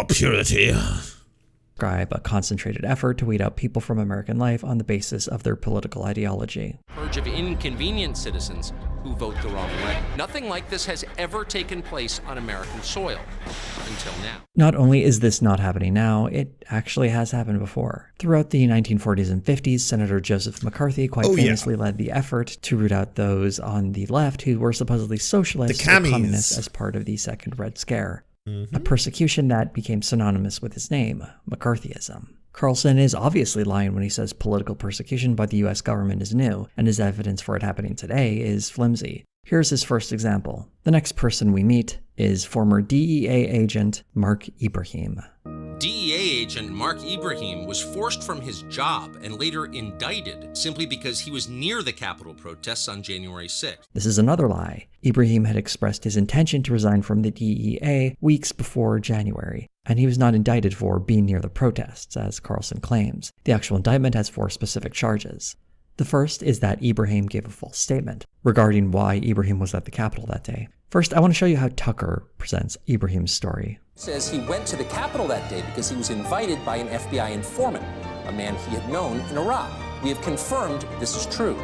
purity. Describe a concentrated effort to weed out people from American life on the basis of their political ideology. Purge of inconvenient citizens who vote the wrong way. Nothing like this has ever taken place on American soil until now. Not only is this not happening now, it actually has happened before. Throughout the 1940s and 50s, Senator Joseph McCarthy quite famously led the effort to root out those on the left who were supposedly socialists or communists as part of the Second Red Scare. A persecution that became synonymous with his name, McCarthyism. Carlson is obviously lying when he says political persecution by the US government is new, and his evidence for it happening today is flimsy. Here's his first example. The next person we meet is former DEA agent Mark Ibrahim. DEA agent Mark Ibrahim was forced from his job and later indicted simply because he was near the Capitol protests on January 6th. This is another lie. Ibrahim had expressed his intention to resign from the DEA weeks before January, and he was not indicted for being near the protests, as Carlson claims. The actual indictment has 4 specific charges. The first is that Ibrahim gave a false statement regarding why Ibrahim was at the Capitol that day. First, I want to show you how Tucker presents Ibrahim's story. Says he went to the Capitol that day because he was invited by an FBI informant, a man he had known in Iraq. We have confirmed this is true.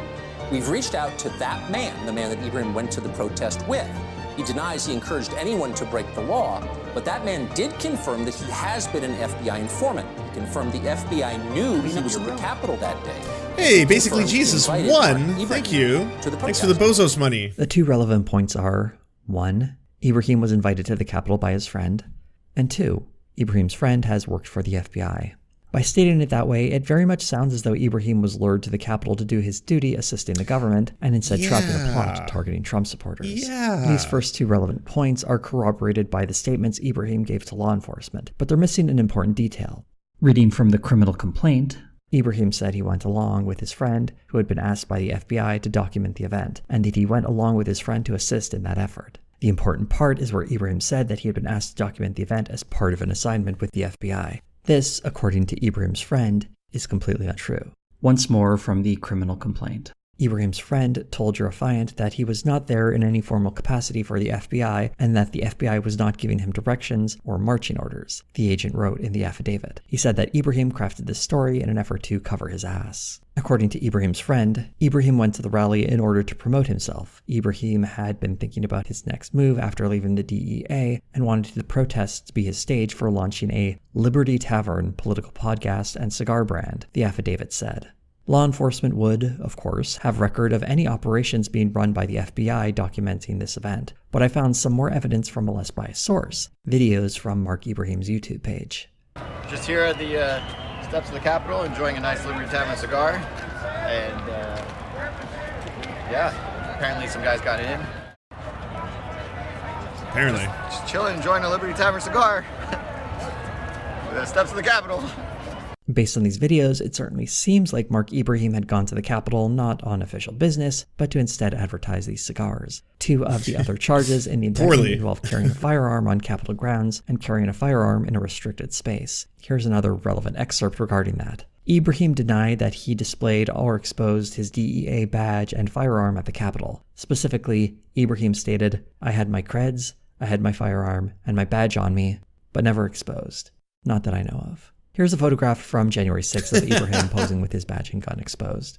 We've reached out to that man, the man that Ibrahim went to the protest with. He denies he encouraged anyone to break the law, but that man did confirm that he has been an FBI informant. He confirmed the FBI knew he was at the Capitol that day. Hey, basically Jesus won. Thank you. Thanks for the Bozos money. The 2 relevant points are, 1, Ibrahim was invited to the Capitol by his friend, and 2, Ibrahim's friend has worked for the FBI. By stating it that way, it very much sounds as though Ibrahim was lured to the Capitol to do his duty assisting the government, and instead trapped in a plot targeting Trump supporters. These first 2 relevant points are corroborated by the statements Ibrahim gave to law enforcement, but they're missing an important detail. Reading from the criminal complaint, Ibrahim said he went along with his friend, who had been asked by the FBI to document the event, and that he went along with his friend to assist in that effort. The important part is where Ibrahim said that he had been asked to document the event as part of an assignment with the FBI. This, according to Ibrahim's friend, is completely untrue. Once more from the criminal complaint. Ibrahim's friend told Jurafiant that he was not there in any formal capacity for the FBI and that the FBI was not giving him directions or marching orders, the agent wrote in the affidavit. He said that Ibrahim crafted this story in an effort to cover his ass. According to Ibrahim's friend, Ibrahim went to the rally in order to promote himself. Ibrahim had been thinking about his next move after leaving the DEA and wanted the protests to be his stage for launching a Liberty Tavern political podcast and cigar brand, the affidavit said. Law enforcement would, of course, have record of any operations being run by the FBI documenting this event, but I found some more evidence from a less biased source, videos from Mark Ibrahim's YouTube page. Just here at the steps of the Capitol, enjoying a nice Liberty Tavern cigar, and apparently some guys got in. Apparently. Just chilling, enjoying a Liberty Tavern cigar. The steps of the Capitol. Based on these videos, it certainly seems like Mark Ibrahim had gone to the Capitol not on official business, but to instead advertise these cigars. 2 of the other charges in the indictment involve carrying a firearm on Capitol grounds and carrying a firearm in a restricted space. Here's another relevant excerpt regarding that. Ibrahim denied that he displayed or exposed his DEA badge and firearm at the Capitol. Specifically, Ibrahim stated, "I had my creds, I had my firearm, and my badge on me, but never exposed. Not that I know of." Here's a photograph from January 6th of Ibrahim posing with his badge and gun exposed.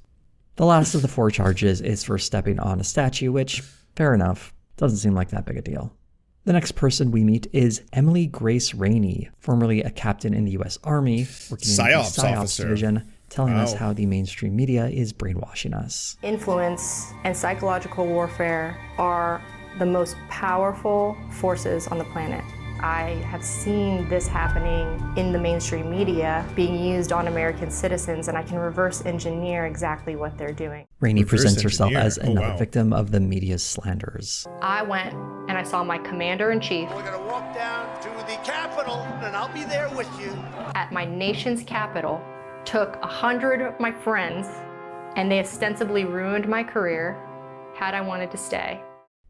The last of the 4 charges is for stepping on a statue, which, fair enough, doesn't seem like that big a deal. The next person we meet is Emily Grace Rainey, formerly a captain in the U.S. Army, working in the PSYOPs division, telling us how the mainstream media is brainwashing us. Influence and psychological warfare are the most powerful forces on the planet. I have seen this happening in the mainstream media being used on American citizens, and I can reverse engineer exactly what they're doing. Rainey presents herself as another victim of the media's slanders. I went and I saw my commander-in-chief. We're gonna walk down to the Capitol, and I'll be there with you. At my nation's capital, took 100 of my friends, and they ostensibly ruined my career had I wanted to stay.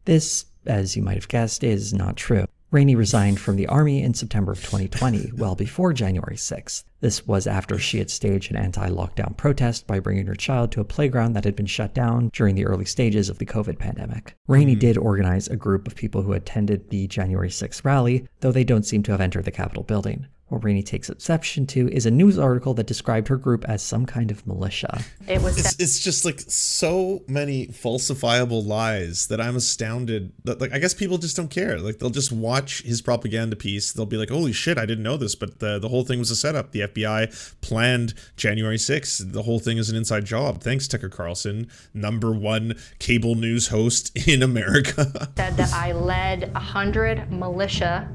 This, as you might have guessed, is not true. Rainey resigned from the Army in September of 2020, well before January 6th. This was after she had staged an anti-lockdown protest by bringing her child to a playground that had been shut down during the early stages of the COVID pandemic. Rainey did organize a group of people who attended the January 6th rally, though they don't seem to have entered the Capitol building. What Rainey takes exception to is a news article that described her group as some kind of militia. It's just like so many falsifiable lies that I'm astounded that, like, I guess people just don't care. Like, they'll just watch his propaganda piece. They'll be like, holy shit, I didn't know this, but the whole thing was a setup. The FBI planned January 6th. The whole thing is an inside job. Thanks, Tucker Carlson, #1 cable news host in America. Said that I led 100 militia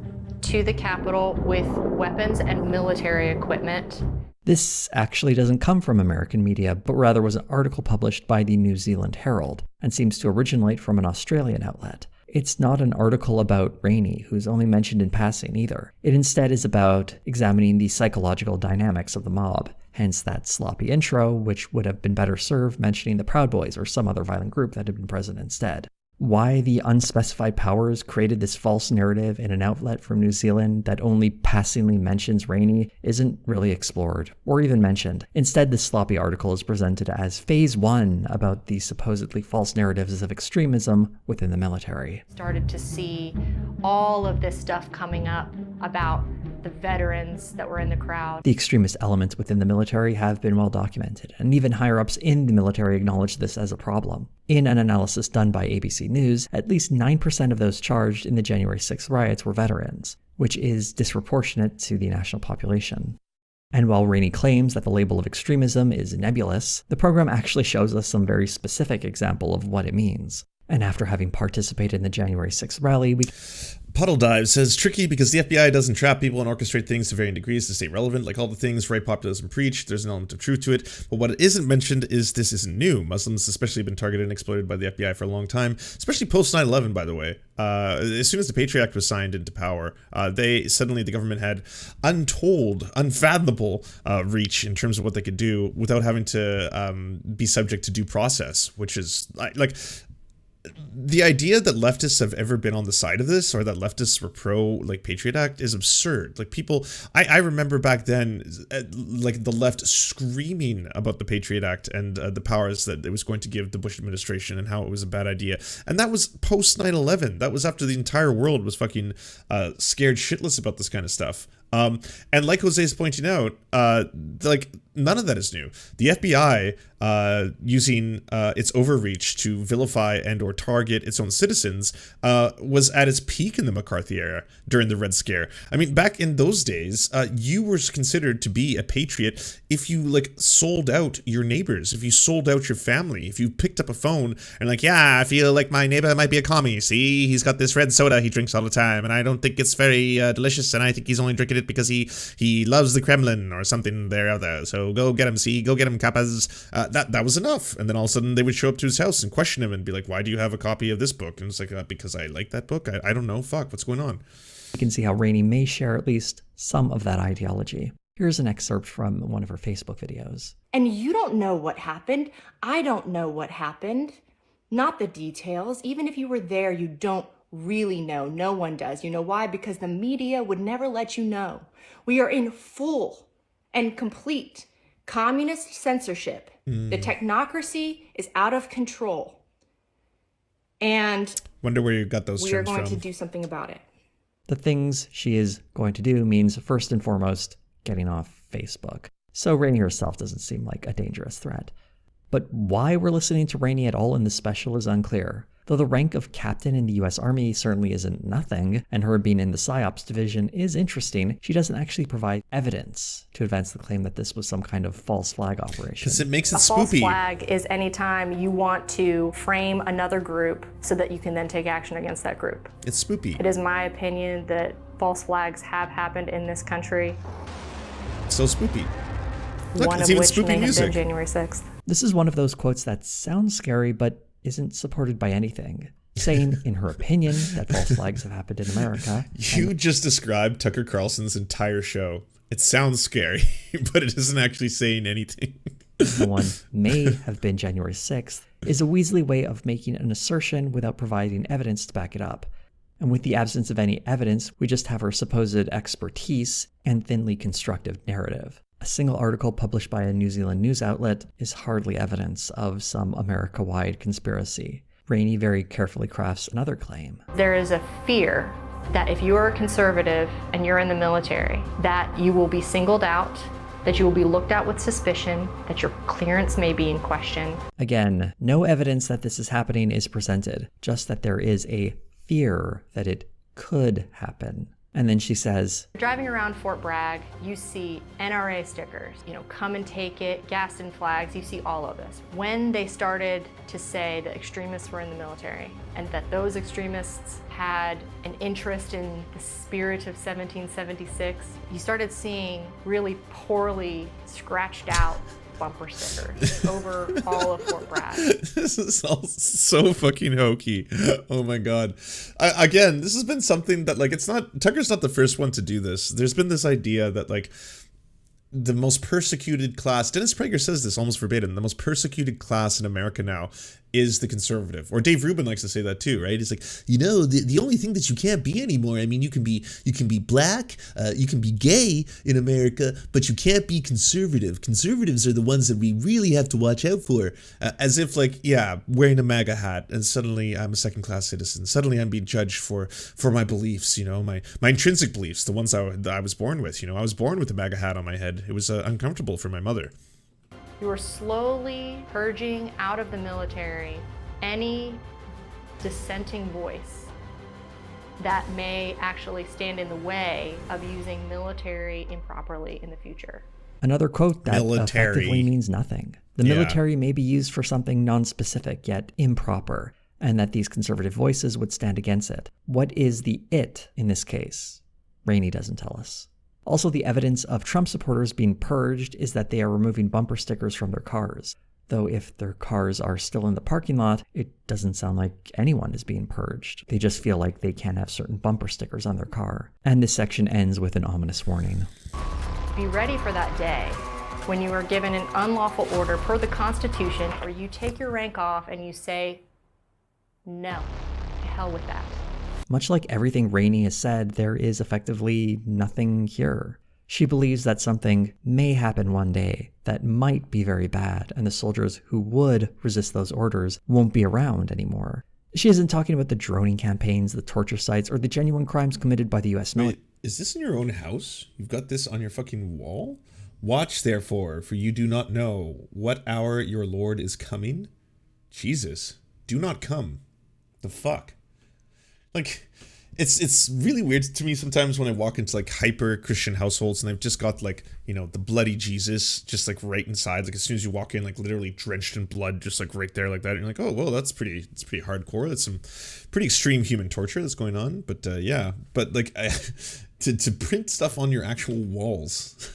to the Capitol with weapons and military equipment. This actually doesn't come from American media, but rather was an article published by the New Zealand Herald, and seems to originate from an Australian outlet. It's not an article about Rainey, who's only mentioned in passing either. It instead is about examining the psychological dynamics of the mob, hence that sloppy intro, which would have been better served mentioning the Proud Boys or some other violent group that had been present instead. Why the unspecified powers created this false narrative in an outlet from New Zealand that only passingly mentions Rainey isn't really explored, or even mentioned. Instead, this sloppy article is presented as phase 1 about the supposedly false narratives of extremism within the military. Started to see all of this stuff coming up about the veterans that were in the crowd. The extremist elements within the military have been well documented, and even higher-ups in the military acknowledge this as a problem. In an analysis done by ABC News, at least 9% of those charged in the January 6th riots were veterans, which is disproportionate to the national population. And while Rainey claims that the label of extremism is nebulous, the program actually shows us some very specific example of what it means. And after having participated in the January 6th rally, Puddle Dive says, tricky because the FBI doesn't trap people and orchestrate things to varying degrees to stay relevant. Like all the things right populism preach, there's an element of truth to it. But what isn't mentioned is this isn't new. Muslims especially have been targeted and exploited by the FBI for a long time, especially post 9/11, by the way. As soon as the Patriot Act was signed into power, the government had untold, unfathomable reach in terms of what they could do without having to be subject to due process, which is like the idea that leftists have ever been on the side of this, or that leftists were pro like Patriot Act, is absurd. Like people, I remember back then, like the left screaming about the Patriot Act and the powers that it was going to give the Bush administration and how it was a bad idea. And that was post 9/11. That was after the entire world was fucking scared shitless about this kind of stuff. And like Jose is pointing out, like none of that is new. The FBI using its overreach to vilify and or target its own citizens was at its peak in the McCarthy era during the Red Scare. I mean, back in those days, you were considered to be a patriot if you like sold out your neighbors, if you sold out your family, if you picked up a phone and like, yeah, I feel like my neighbor might be a commie. See, he's got this red soda he drinks all the time, and I don't think it's very delicious, and I think he's only drinking it because he loves the Kremlin or something there other. So go get him, see, go get him, Kappas. That was enough. And then all of a sudden they would show up to his house and question him and be like, why do you have a copy of this book? And it's like, because I like that book. I don't know. Fuck, what's going on? You can see how Rainey may share at least some of that ideology. Here's an excerpt from one of her Facebook videos. And you don't know what happened. I don't know what happened. Not the details. Even if you were there, you don't really know. No one does. You know why? Because the media would never let you know. We are in full and complete communist censorship. The technocracy is out of control. And wonder where you got those we are terms going from. to do something about it. The things she is going to do means, first and foremost, getting off Facebook. So Rainey herself doesn't seem like a dangerous threat. But why we're listening to Rainey at all in this special is unclear. Though the rank of captain in the US Army certainly isn't nothing, and her being in the PSYOPs division is interesting, she doesn't actually provide evidence to advance the claim that this was some kind of false flag operation. Because it makes it A false flag is anytime you want to frame another group so that you can then take action against that group. It's spoopy. It is my opinion that false flags have happened in this country. So spoopy. Look, One it's of even which spoopy may music. have been January 6th. This is one of those quotes that sounds scary, but isn't supported by anything. Saying, in her opinion, that false flags have happened in America. You just described Tucker Carlson's entire show. It sounds scary, but it isn't actually saying anything. The one may have been January 6th is a Weasley way of making an assertion without providing evidence to back it up. And with the absence of any evidence, we just have her supposed expertise and thinly constructive narrative. A single article published by a New Zealand news outlet is hardly evidence of some America-wide conspiracy. Rainey very carefully crafts another claim. There is a fear that if you are a conservative and you're in the military, that you will be singled out, that you will be looked at with suspicion, that your clearance may be in question. Again, no evidence that this is happening is presented, just that there is a fear that it could happen. And then she says, Driving around Fort Bragg, you see NRA stickers, come and take it, Gaston flags, you see all of this. When they started to say that extremists were in the military and that those extremists had an interest in the spirit of 1776, you started seeing really poorly scratched out bumper stickers over all of Fort Bragg. This is all so fucking hokey. Oh my god. Again, this has been something that Tucker's not the first one to do this. There's been this idea that the most persecuted class, Dennis Prager says this almost verbatim, the most persecuted class in America now is the conservative. Or Dave Rubin likes to say that too, right? He's like, the only thing that you can't be anymore, I mean, you can be black, you can be gay in America, but you can't be conservative. Conservatives are the ones that we really have to watch out for. As if wearing a MAGA hat and suddenly I'm a second-class citizen. Suddenly I'm being judged for my beliefs, my intrinsic beliefs, the ones that I was born with. I was born with a MAGA hat on my head. It was uncomfortable for my mother. You are slowly purging out of the military any dissenting voice that may actually stand in the way of using military improperly in the future. Another quote that effectively means nothing. The military may be used for something non-specific yet improper, and that these conservative voices would stand against it. What is the it in this case? Rainey doesn't tell us. Also, the evidence of Trump supporters being purged is that they are removing bumper stickers from their cars. Though if their cars are still in the parking lot, it doesn't sound like anyone is being purged. They just feel like they can't have certain bumper stickers on their car. And this section ends with an ominous warning. Be ready for that day when you are given an unlawful order per the Constitution where you take your rank off and you say, no, to hell with that. Much like everything Rainey has said, there is effectively nothing here. She believes that something may happen one day that might be very bad, and the soldiers who would resist those orders won't be around anymore. She isn't talking about the droning campaigns, the torture sites, or the genuine crimes committed by the US military. Wait, is this in your own house? You've got this on your fucking wall? Watch, therefore, for you do not know what hour your Lord is coming. Jesus, do not come. The fuck? It's really weird to me sometimes when I walk into hyper Christian households and they've just got the bloody Jesus just right inside. As soon as you walk in, literally drenched in blood, just right there like that. And you're like, oh, well, that's pretty hardcore. That's some pretty extreme human torture that's going on. But to print stuff on your actual walls.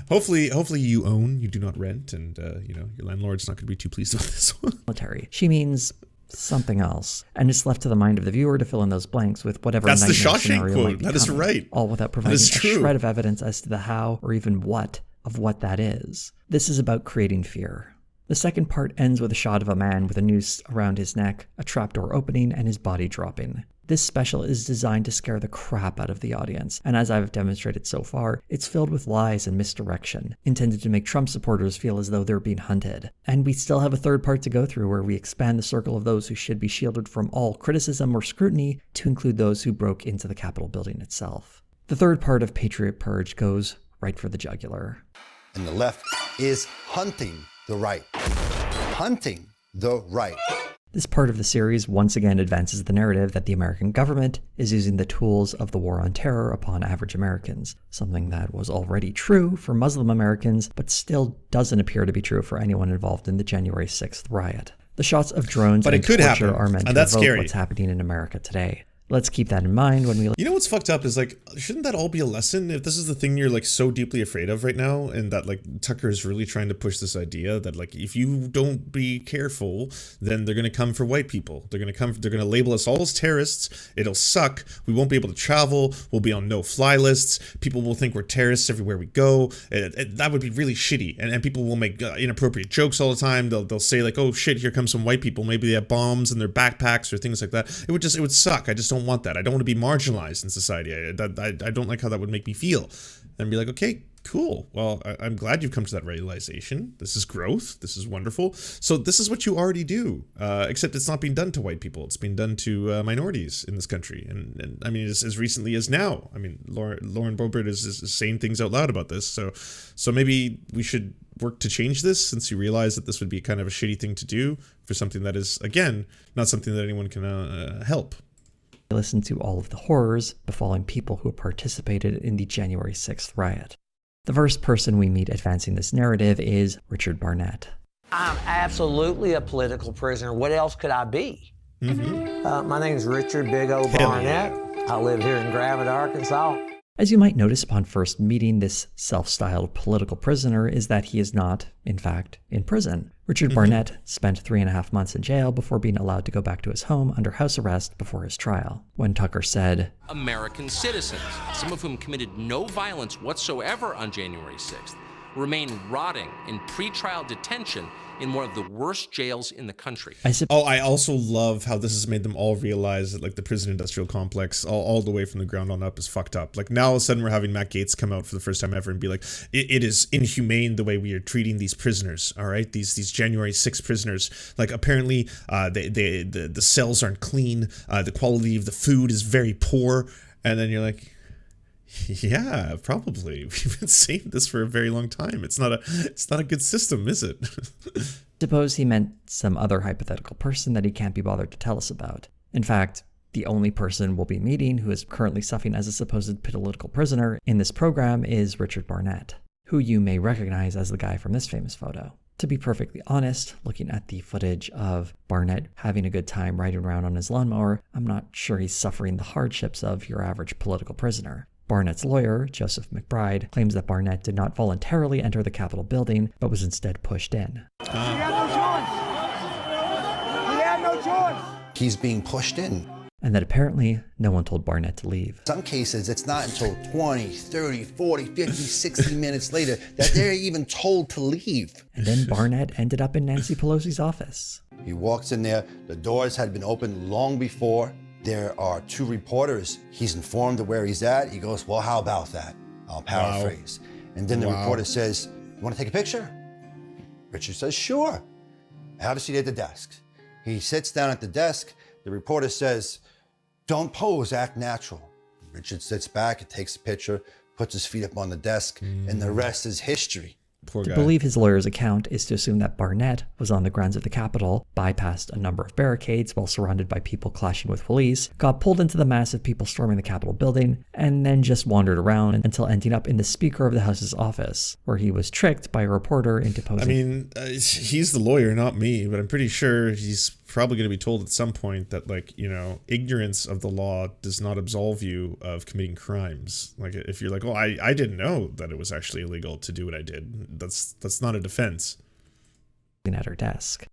Hopefully you do not rent, and your landlord's not going to be too pleased about this one. Military. She means something else, and it's left to the mind of the viewer to fill in those blanks with whatever That's the nightmare Shawshank scenario quote. might be That is coming, right. all without providing a shred of evidence as to the how or even what of what that is. This is about creating fear. The second part ends with a shot of a man with a noose around his neck, a trapdoor opening, and his body dropping. This special is designed to scare the crap out of the audience, and as I've demonstrated so far, it's filled with lies and misdirection, intended to make Trump supporters feel as though they're being hunted. And we still have a third part to go through where we expand the circle of those who should be shielded from all criticism or scrutiny to include those who broke into the Capitol building itself. The third part of Patriot Purge goes right for the jugular. And the left is hunting the right. Hunting the right. This part of the series once again advances the narrative that the American government is using the tools of the war on terror upon average Americans, something that was already true for Muslim Americans, but still doesn't appear to be true for anyone involved in the January 6th riot. The shots of drones and torture are meant to evoke what's happening in America today. Let's keep that in mind when we... You know what's fucked up is, like, shouldn't that all be a lesson? If this is the thing you're, like, so deeply afraid of right now, and that, like, Tucker is really trying to push this idea that, like, if you don't be careful, then they're going to come for white people. They're going to label us all as terrorists. It'll suck. We won't be able to travel. We'll be on no-fly lists. People will think we're terrorists everywhere we go. That would be really shitty. And people will make inappropriate jokes all the time. They'll say, like, oh, shit, here comes some white people. Maybe they have bombs in their backpacks or things like that. It would suck. I just don't want that. I don't want to be marginalized in society. I don't like how that would make me feel. And be like, okay, cool. Well, I'm glad you've come to that realization. This is growth. This is wonderful. So this is what you already do, except it's not being done to white people. It's being done to minorities in this country. And I mean, as recently as now. I mean, Lauren Boebert is saying things out loud about this. So maybe we should work to change this, since you realize that this would be kind of a shitty thing to do for something that is, again, not something that anyone can help. Listen to all of the horrors befalling people who participated in the January 6th riot. The first person we meet advancing this narrative is Richard Barnett. I'm absolutely a political prisoner. What else could I be? My name is Richard Big O Barnett. I live here in Gravette, Arkansas. As you might notice upon first meeting this self-styled political prisoner is that he is not, in fact, in prison. Richard Barnett spent 3.5 months in jail before being allowed to go back to his home under house arrest before his trial. When Tucker said, American citizens, some of whom committed no violence whatsoever on January 6th, remain rotting in pretrial detention in one of the worst jails in the country. I also love how this has made them all realize that, like, the prison industrial complex all the way from the ground on up is fucked up. Like, now all of a sudden we're having Matt Gaetz come out for the first time ever and be like, it is inhumane the way we are treating these prisoners, all right? These January 6th prisoners. Like, apparently the cells aren't clean, the quality of the food is very poor, and then you're like, yeah, probably. We've been saying this for a very long time. It's not a good system, is it? Suppose he meant some other hypothetical person that he can't be bothered to tell us about. In fact, the only person we'll be meeting who is currently suffering as a supposed political prisoner in this program is Richard Barnett, who you may recognize as the guy from this famous photo. To be perfectly honest, looking at the footage of Barnett having a good time riding around on his lawnmower, I'm not sure he's suffering the hardships of your average political prisoner. Barnett's lawyer, Joseph McBride, claims that Barnett did not voluntarily enter the Capitol building, but was instead pushed in. He had no choice. He had no choice. He's being pushed in. And that apparently no one told Barnett to leave. In some cases, it's not until 20, 30, 40, 50, 60 minutes later that they're even told to leave. And then Barnett ended up in Nancy Pelosi's office. He walks in there, the doors had been opened long before. There are 2 reporters. He's informed of where he's at. He goes, well, how about that? I'll paraphrase. Wow. And then the reporter says, you want to take a picture? Richard says, sure. Have a seat at the desk. He sits down at the desk. The reporter says, don't pose, act natural. Richard sits back and takes a picture, puts his feet up on the desk, and the rest is history. Poor guy. guy. To believe his lawyer's account is to assume that Barnett was on the grounds of the Capitol, bypassed a number of barricades while surrounded by people clashing with police, got pulled into the mass of people storming the Capitol building, and then just wandered around until ending up in the Speaker of the House's office, where he was tricked by a reporter into posing. I mean, he's the lawyer, not me, but I'm pretty sure he's probably going to be told at some point that, like, you know, ignorance of the law does not absolve you of committing crimes. Like, if you're like, oh, I didn't know that it was actually illegal to do what I did, that's not a defense. At her desk.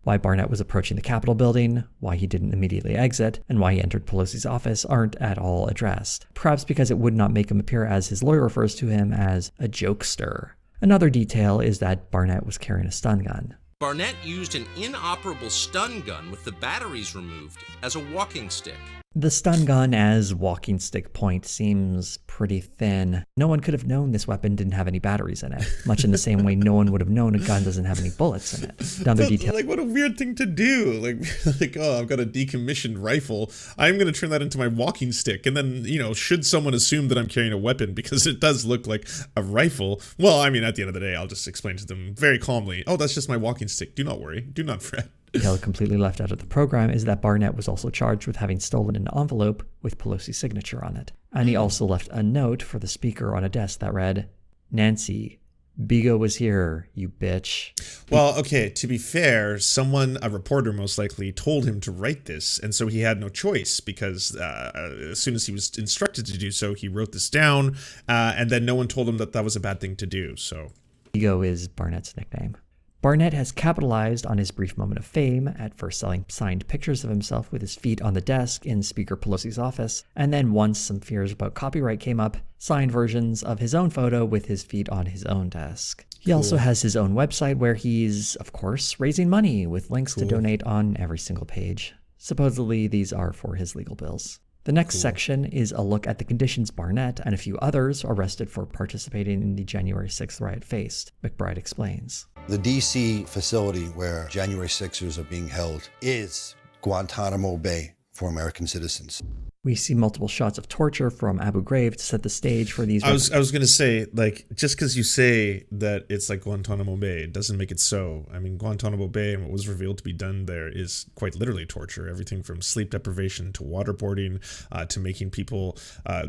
Why Barnett was approaching the Capitol building, why he didn't immediately exit, and why he entered Pelosi's office aren't at all addressed. Perhaps because it would not make him appear, as his lawyer refers to him, as a jokester. Another detail is that Barnett was carrying a stun gun. Barnett used an inoperable stun gun with the batteries removed as a walking stick. The stun gun as walking stick point seems pretty thin. No one could have known this weapon didn't have any batteries in it, much in the same way no one would have known a gun doesn't have any bullets in it. Another detail. Like, what a weird thing to do. Like, oh, I've got a decommissioned rifle. I'm going to turn that into my walking stick. And then, you know, should someone assume that I'm carrying a weapon because it does look like a rifle? Well, I mean, at the end of the day, I'll just explain to them very calmly, oh, that's just my walking stick. Do not worry. Do not fret. Detail completely left out of the program is that Barnett was also charged with having stolen an envelope with Pelosi's signature on it. And he also left a note for the speaker on a desk that read, "Nancy, Bigo was here, you bitch." Well, okay, to be fair, a reporter most likely, told him to write this, and so he had no choice because as soon as he was instructed to do so, he wrote this down, and then no one told him that that was a bad thing to do, so. Bigo is Barnett's nickname. Barnett has capitalized on his brief moment of fame, at first selling signed pictures of himself with his feet on the desk in Speaker Pelosi's office, and then once some fears about copyright came up, signed versions of his own photo with his feet on his own desk. He also has his own website where he's, of course, raising money with links to donate on every single page. Supposedly, these are for his legal bills. The next section is a look at the conditions Barnett and a few others arrested for participating in the January 6th riot faced. McBride explains. The DC facility where January 6ers are being held is Guantanamo Bay for American citizens. We see multiple shots of torture from Abu Ghraib to set the stage for these. I was going to say, like, just because you say that it's like Guantanamo Bay, it doesn't make it so. I mean, Guantanamo Bay and what was revealed to be done there is quite literally torture. Everything from sleep deprivation to waterboarding to making people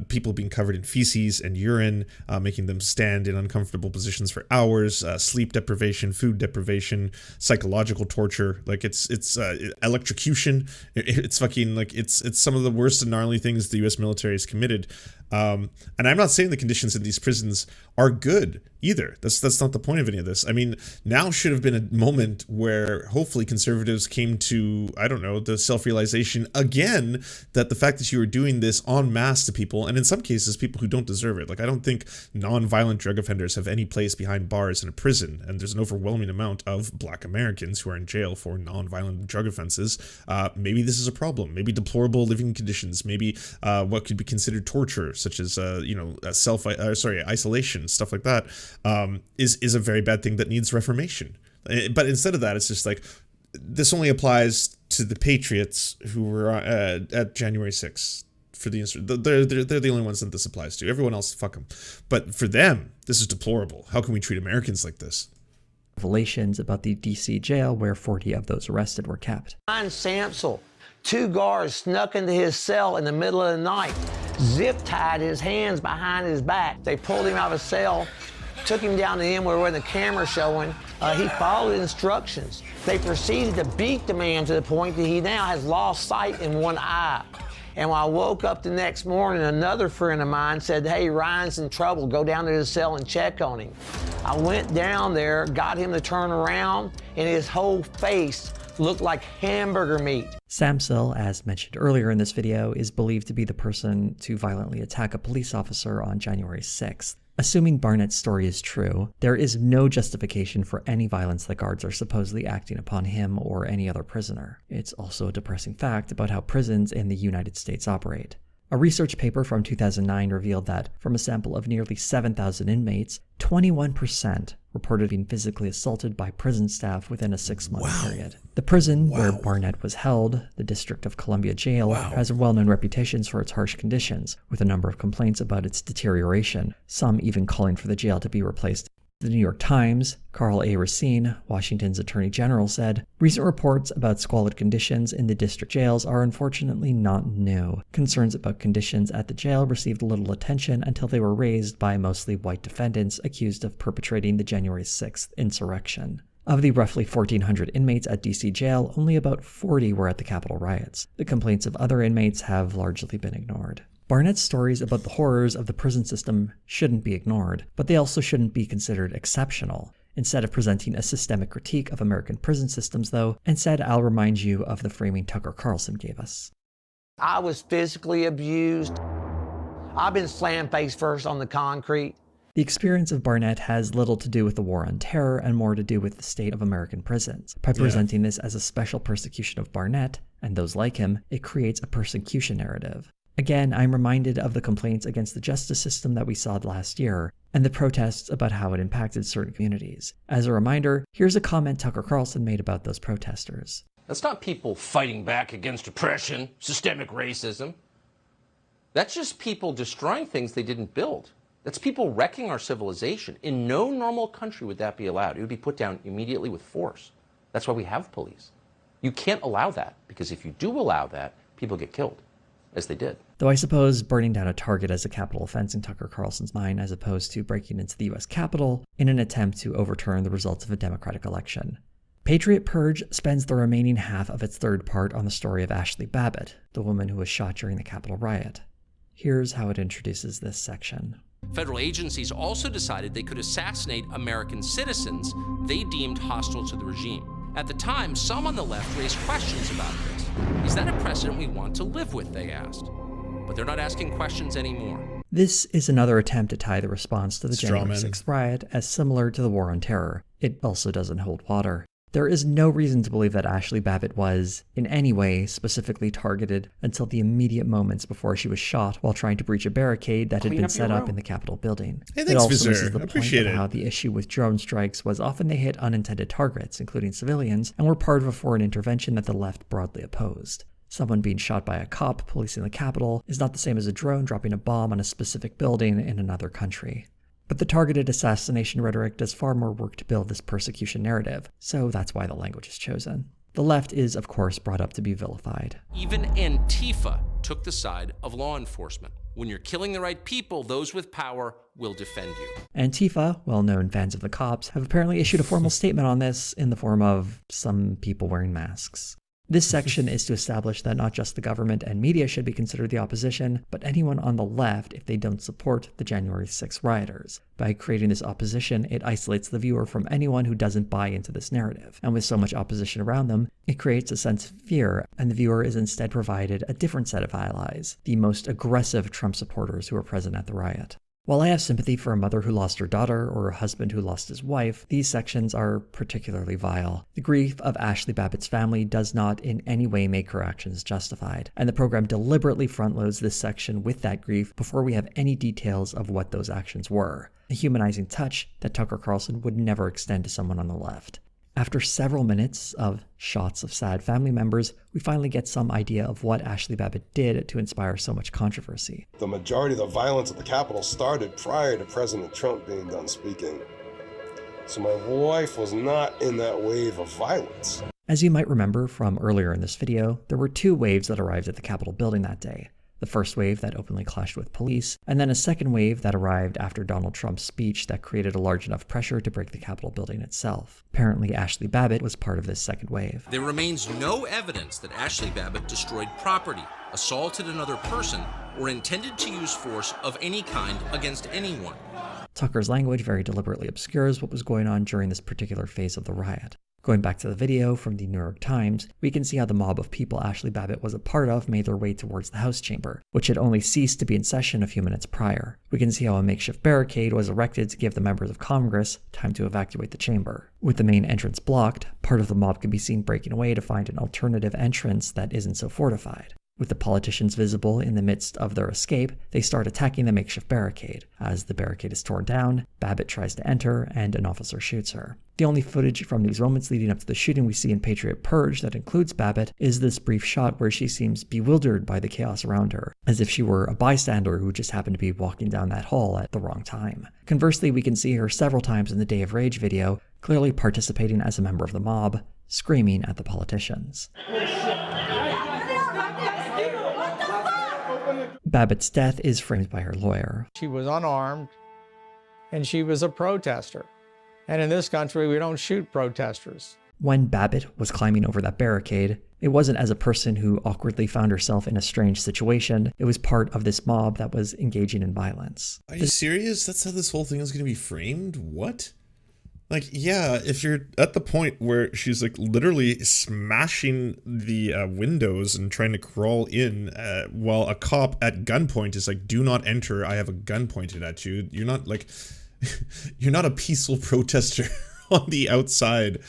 being covered in feces and urine, making them stand in uncomfortable positions for hours, sleep deprivation, food deprivation, psychological torture. Like it's electrocution. It's fucking like it's some of the worst and gnarly things the U.S. military has committed. And I'm not saying the conditions in these prisons are good either. That's not the point of any of this. I mean, now should have been a moment where hopefully conservatives came to, I don't know, the self-realization again that the fact that you are doing this en masse to people, and in some cases people who don't deserve it. Like, I don't think non-violent drug offenders have any place behind bars in a prison, and there's an overwhelming amount of Black Americans who are in jail for non-violent drug offenses. Maybe this is a problem. Maybe deplorable living conditions. Maybe what could be considered torture, such as isolation, stuff like that, is a very bad thing that needs reformation. But instead of that, it's just like, this only applies to the patriots who were at January 6th. For the they're the only ones that this applies to. Everyone else, fuck them. But for them, this is deplorable. How can we treat Americans like this? Revelations about the DC jail where 40 of those arrested were kept. Ryan Samsel, 2 guards snuck into his cell in the middle of the night, zip-tied his hands behind his back. They pulled him out of his cell, took him down to the end where the camera's showing. He followed instructions. They proceeded to beat the man to the point that he now has lost sight in one eye. And when I woke up the next morning, another friend of mine said, "Hey, Ryan's in trouble. Go down to his cell and check on him." I went down there, got him to turn around, and his whole face looked like hamburger meat. Samsel, as mentioned earlier in this video, is believed to be the person to violently attack a police officer on January 6th. Assuming Barnett's story is true, there is no justification for any violence that guards are supposedly acting upon him or any other prisoner. It's also a depressing fact about how prisons in the United States operate. A research paper from 2009 revealed that, from a sample of nearly 7,000 inmates, 21% reported being physically assaulted by prison staff within a 6-month period. The prison where Barnett was held, the District of Columbia Jail, has well-known reputations for its harsh conditions, with a number of complaints about its deterioration, some even calling for the jail to be replaced. The New York Times, Carl A. Racine, Washington's Attorney General, said, "Recent reports about squalid conditions in the district jails are unfortunately not new. Concerns about conditions at the jail received little attention until they were raised by mostly white defendants accused of perpetrating the January 6th insurrection. Of the roughly 1,400 inmates at DC jail, only about 40 were at the Capitol riots. The complaints of other inmates have largely been ignored." Barnett's stories about the horrors of the prison system shouldn't be ignored, but they also shouldn't be considered exceptional. Instead of presenting a systemic critique of American prison systems, though, instead I'll remind you of the framing Tucker Carlson gave us. I was physically abused. I've been slammed face first on the concrete. The experience of Barnett has little to do with the war on terror and more to do with the state of American prisons. By presenting this as a special persecution of Barnett and those like him, it creates a persecution narrative. Again, I'm reminded of the complaints against the justice system that we saw last year, and the protests about how it impacted certain communities. As a reminder, here's a comment Tucker Carlson made about those protesters. That's not people fighting back against oppression, systemic racism. That's just people destroying things they didn't build. That's people wrecking our civilization. In no normal country would that be allowed. It would be put down immediately with force. That's why we have police. You can't allow that, because if you do allow that, people get killed, as they did. Though I suppose burning down a Target is a capital offense in Tucker Carlson's mind, as opposed to breaking into the US Capitol in an attempt to overturn the results of a Democratic election. Patriot Purge spends the remaining half of its third part on the story of Ashley Babbitt, the woman who was shot during the Capitol riot. Here's how it introduces this section. Federal agencies also decided they could assassinate American citizens they deemed hostile to the regime. At the time, some on the left raised questions about this. Is that a precedent we want to live with, they asked. But they're not asking questions anymore. This is another attempt to tie the response to the January 6th riot as similar to the war on terror. It also doesn't hold water. There is no reason to believe that Ashley Babbitt was, in any way, specifically targeted until the immediate moments before she was shot while trying to breach a barricade that had been set up in the Capitol building. Hey, it thanks, also Vizier. misses the point Appreciate of it. how the issue with drone strikes was often they hit unintended targets, including civilians, and were part of a foreign intervention that the left broadly opposed. Someone being shot by a cop policing the Capitol is not the same as a drone dropping a bomb on a specific building in another country. But the targeted assassination rhetoric does far more work to build this persecution narrative, so that's why the language is chosen. The left is, of course, brought up to be vilified. Even Antifa took the side of law enforcement. When you're killing the right people, those with power will defend you. Antifa, well-known fans of the cops, have apparently issued a formal statement on this in the form of some people wearing masks. This section is to establish that not just the government and media should be considered the opposition, but anyone on the left if they don't support the January 6th rioters. By creating this opposition, it isolates the viewer from anyone who doesn't buy into this narrative. And with so much opposition around them, it creates a sense of fear, and the viewer is instead provided a different set of allies, the most aggressive Trump supporters who were present at the riot. While I have sympathy for a mother who lost her daughter or a husband who lost his wife, these sections are particularly vile. The grief of Ashley Babbitt's family does not in any way make her actions justified, and the program deliberately front-loads this section with that grief before we have any details of what those actions were. A humanizing touch that Tucker Carlson would never extend to someone on the left. After several minutes of shots of sad family members, we finally get some idea of what Ashley Babbitt did to inspire so much controversy. The majority of the violence at the Capitol started prior to President Trump being done speaking. So my wife was not in that wave of violence. As you might remember from earlier in this video, there were two waves that arrived at the Capitol building that day. The first wave that openly clashed with police, and then a second wave that arrived after Donald Trump's speech that created a large enough pressure to break the Capitol building itself. Apparently, Ashley Babbitt was part of this second wave. There remains no evidence that Ashley Babbitt destroyed property, assaulted another person, or intended to use force of any kind against anyone. Tucker's language very deliberately obscures what was going on during this particular phase of the riot. Going back to the video from the New York Times, we can see how the mob of people Ashley Babbitt was a part of made their way towards the House chamber, which had only ceased to be in session a few minutes prior. We can see how a makeshift barricade was erected to give the members of Congress time to evacuate the chamber. With the main entrance blocked, part of the mob can be seen breaking away to find an alternative entrance that isn't so fortified. With the politicians visible in the midst of their escape, they start attacking the makeshift barricade. As the barricade is torn down, Babbitt tries to enter, and an officer shoots her. The only footage from these moments leading up to the shooting we see in Patriot Purge that includes Babbitt is this brief shot where she seems bewildered by the chaos around her, as if she were a bystander who just happened to be walking down that hall at the wrong time. Conversely, we can see her several times in the Day of Rage video, clearly participating as a member of the mob, screaming at the politicians. Babbitt's death is framed by her lawyer. She was unarmed, and she was a protester. And in this country, we don't shoot protesters. When Babbitt was climbing over that barricade, it wasn't as a person who awkwardly found herself in a strange situation. It was part of this mob that was engaging in violence. Are you serious? That's how this whole thing is going to be framed? What? Like, yeah, if you're at the point where she's like literally smashing the windows and trying to crawl in while a cop at gunpoint is like, do not enter, I have a gun pointed at you. You're not like, You're not a peaceful protester on the outside.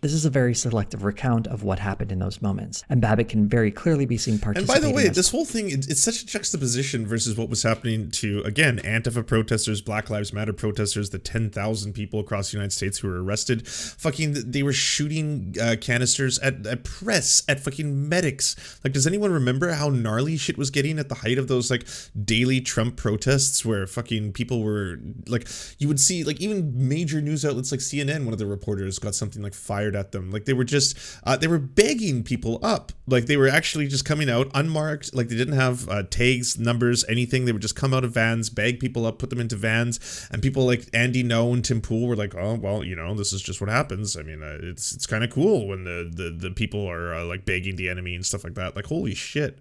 This is a very selective recount of what happened in those moments, and Babbitt can very clearly be seen participating. And by the way, this whole thing, it's such a juxtaposition versus what was happening to, again, Antifa protesters, Black Lives Matter protesters, the 10,000 people across the United States who were arrested. They were shooting canisters at press, at fucking medics. Like, does anyone remember how gnarly shit was getting at the height of those, like, daily Trump protests where fucking people were, like, you would see, like, even major news outlets like CNN, one of the reporters got something, like, fired at them. Like, they were just they were begging people up. Like, they were actually just coming out unmarked. Like, they didn't have tags, numbers, anything. They would just come out of vans, bag people up, put them into vans, and people like Andy No and Tim Pool were like, oh well, you know, this is just what happens. I mean, it's kind of cool when the people are like begging the enemy and stuff like that. Like, holy shit.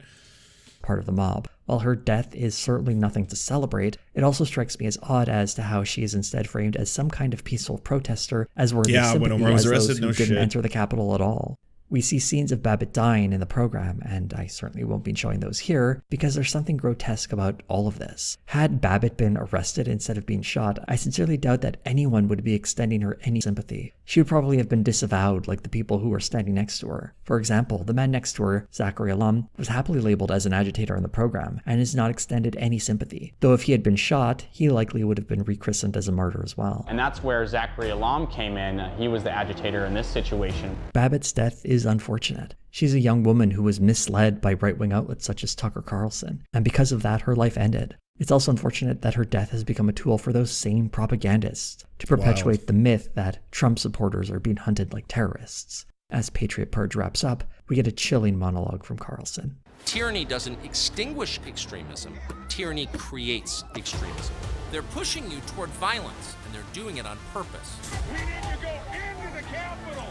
Part of the mob. While her death is certainly nothing to celebrate, it also strikes me as odd as to how she is instead framed as some kind of peaceful protester, as worthy of sympathy as those who didn't enter the Capitol at all. We see scenes of Babbitt dying in the program, and I certainly won't be showing those here, because there's something grotesque about all of this. Had Babbitt been arrested instead of being shot, I sincerely doubt that anyone would be extending her any sympathy. She would probably have been disavowed like the people who were standing next to her. For example, the man next to her, Zachary Alum, was happily labeled as an agitator in the program, and is not extended any sympathy. Though if he had been shot, he likely would have been rechristened as a martyr as well. And that's where Zachary Alum came in. He was the agitator in this situation. Babbitt's death is unfortunate. She's a young woman who was misled by right-wing outlets such as Tucker Carlson, and because of that, her life ended. It's also unfortunate that her death has become a tool for those same propagandists to perpetuate the myth that Trump supporters are being hunted like terrorists. As Patriot Purge wraps up, we get a chilling monologue from Carlson. Tyranny doesn't extinguish extremism. Tyranny creates extremism. They're pushing you toward violence, and they're doing it on purpose. We need to go into the Capitol.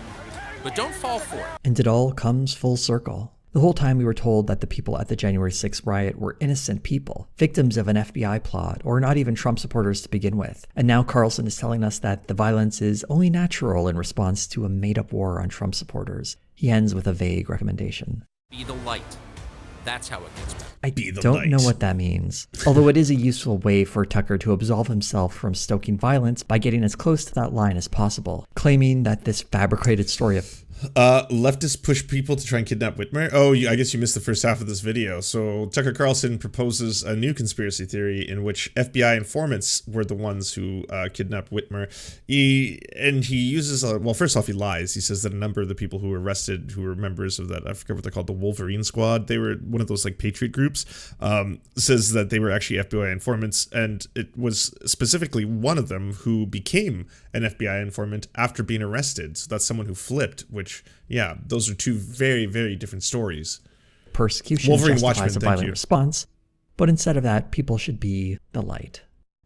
But don't fall for it. And it all comes full circle. The whole time we were told that the people at the January 6th riot were innocent people, victims of an FBI plot, or not even Trump supporters to begin with. And now Carlson is telling us that the violence is only natural in response to a made-up war on Trump supporters. He ends with a vague recommendation. Be the light. That's how it gets better. I don't know what that means. Although it is a useful way for Tucker to absolve himself from stoking violence by getting as close to that line as possible, claiming that this fabricated story of leftists push people to try and kidnap Whitmer. Oh, I guess you missed the first half of this video. So Tucker Carlson proposes a new conspiracy theory in which FBI informants were the ones who kidnapped Whitmer. He uses, well, first off, he lies. He says that a number of the people who were arrested, who were members of that, I forget what they're called, the Wolverine Squad, they were one of those like patriot groups, says that they were actually FBI informants, and it was specifically one of them who became an FBI informant after being arrested. So that's someone who flipped, which, yeah, those are two very, very different stories. Persecution Wolverine justifies Watchmen, a violent response, but instead of that, people should be the light.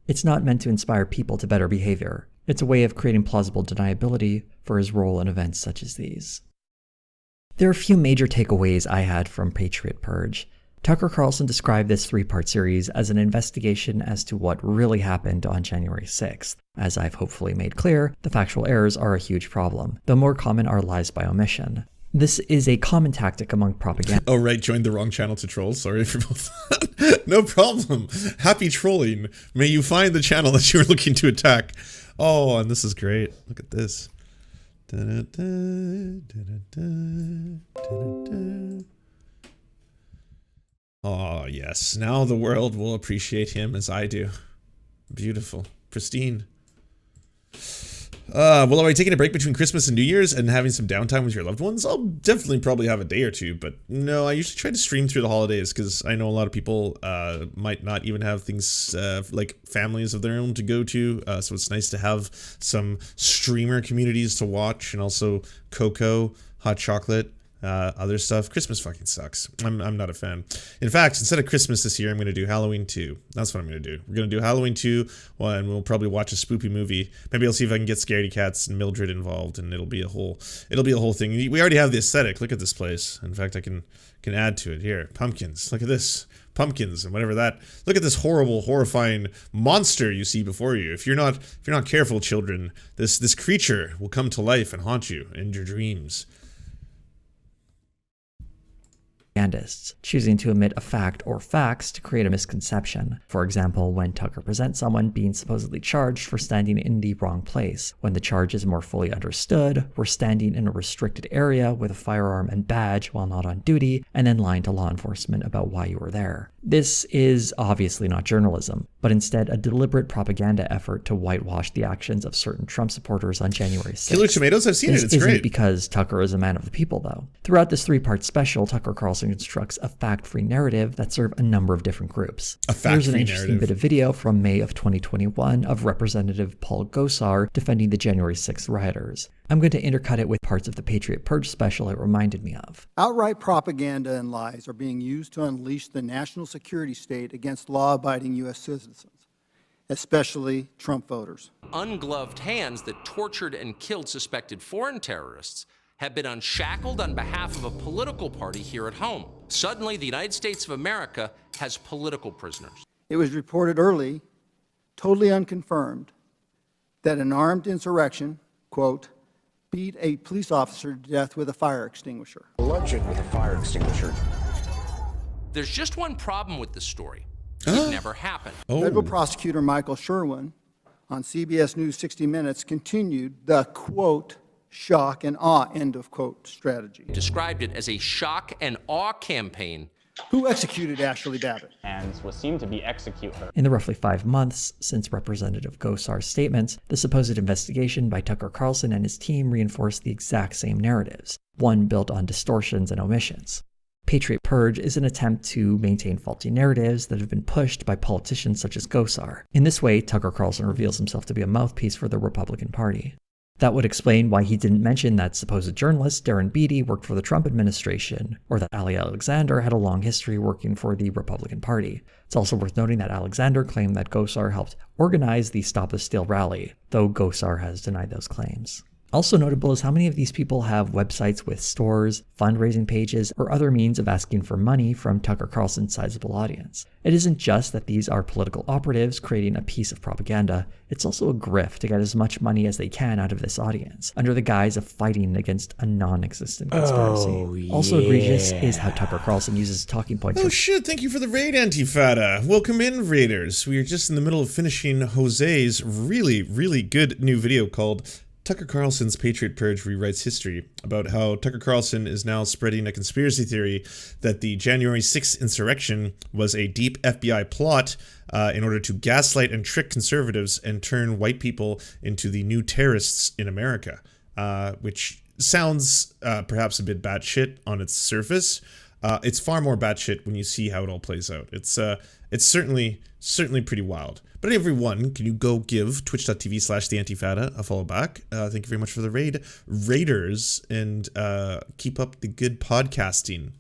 It's not meant to inspire people to better behavior. It's a way of creating plausible deniability for his role in events such as these. There are a few major takeaways I had from Patriot Purge. Tucker Carlson described this three-part series as an investigation as to what really happened on January 6th. As I've hopefully made clear, the factual errors are a huge problem. The more common are lies by omission. This is a common tactic among propaganda. Oh, right, joined the wrong channel to troll. Sorry for both. No problem. Happy trolling. May you find the channel that you were looking to attack. Oh, and this is great. Look at this. Oh, yes. Now the world will appreciate him as I do. Beautiful. Pristine. Well, are you taking a break between Christmas and New Year's and having some downtime with your loved ones? I'll definitely probably have a day or two, but no, I usually try to stream through the holidays because I know a lot of people might not even have things like families of their own to go to, so it's nice to have some streamer communities to watch, and also cocoa, hot chocolate, other stuff. Christmas fucking sucks. I'm not a fan. In fact, instead of Christmas this year, I'm going to do Halloween 2. That's what I'm going to do. We're going to do Halloween 2, and we'll probably watch a spoopy movie. Maybe I'll see if I can get Scaredy Cats and Mildred involved, and it'll be a whole thing. We already have the aesthetic. Look at this place. In fact, I can add to it here. Pumpkins. Look at this. Pumpkins and whatever that. Look at this horrible, horrifying monster you see before you. If you're not careful, children, this creature will come to life and haunt you in your dreams. propagandists, choosing to omit a fact or facts to create a misconception. For example, when Tucker presents someone being supposedly charged for standing in the wrong place, when the charge is more fully understood, we're standing in a restricted area with a firearm and badge while not on duty, and then lying to law enforcement about why you were there. This is obviously not journalism, but instead a deliberate propaganda effort to whitewash the actions of certain Trump supporters on January 6th. Killer Tomatoes, I've seen it, it's great. Isn't because Tucker is a man of the people, though. Throughout this three-part special, Tucker Carlson constructs a fact-free narrative that serves a number of different groups. Here's an interesting bit of video from May of 2021 of Representative Paul Gosar defending the January 6th rioters. I'm going to intercut it with parts of the Patriot Purge special it reminded me of. Outright propaganda and lies are being used to unleash the national security state against law-abiding U.S. citizens, especially Trump voters. Ungloved hands that tortured and killed suspected foreign terrorists have been unshackled on behalf of a political party here at home. Suddenly, the United States of America has political prisoners. It was reported early, totally unconfirmed, that an armed insurrection, quote, beat a police officer to death with a fire extinguisher. Bludgeoned with a fire extinguisher. There's just one problem with this story. It never happened. Federal prosecutor Michael Sherwin on CBS News 60 Minutes continued the, quote, shock and awe, end of quote, strategy. Described it as a shock and awe campaign. Who executed Ashley Babbitt? And was seen to be execute her. In the roughly 5 months since Representative Gosar's statements, the supposed investigation by Tucker Carlson and his team reinforced the exact same narratives, one built on distortions and omissions. Patriot Purge is an attempt to maintain faulty narratives that have been pushed by politicians such as Gosar. In this way, Tucker Carlson reveals himself to be a mouthpiece for the Republican Party. That would explain why he didn't mention that supposed journalist Darren Beattie worked for the Trump administration, or that Ali Alexander had a long history working for the Republican Party. It's also worth noting that Alexander claimed that Gosar helped organize the Stop the Steal rally, though Gosar has denied those claims. Also notable is how many of these people have websites with stores, fundraising pages, or other means of asking for money from Tucker Carlson's sizable audience. It isn't just that these are political operatives creating a piece of propaganda, it's also a grift to get as much money as they can out of this audience, under the guise of fighting against a non-existent conspiracy. Also egregious is how Tucker Carlson uses talking points. Oh shit, thank you for the raid, Antifada. Welcome in, Raiders. We are just in the middle of finishing Jose's really, really good new video called Tucker Carlson's Patriot Purge Rewrites History, about how Tucker Carlson is now spreading a conspiracy theory that the January 6th insurrection was a deep FBI plot in order to gaslight and trick conservatives and turn white people into the new terrorists in America, which sounds perhaps a bit batshit on its surface. It's far more batshit when you see how it all plays out. It's certainly pretty wild. But everyone, can you go give twitch.tv/theantifada a follow back? Thank you very much for the raid, Raiders, and keep up the good podcasting.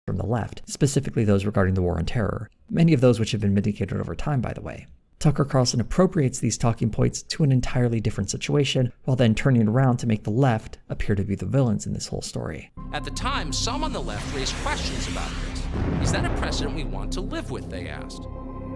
From the left, specifically those regarding the war on terror, many of those which have been vindicated over time, by the way. Tucker Carlson appropriates these talking points to an entirely different situation, while then turning around to make the left appear to be the villains in this whole story. At the time, some on the left raised questions about this. Is that a precedent we want to live with, they asked.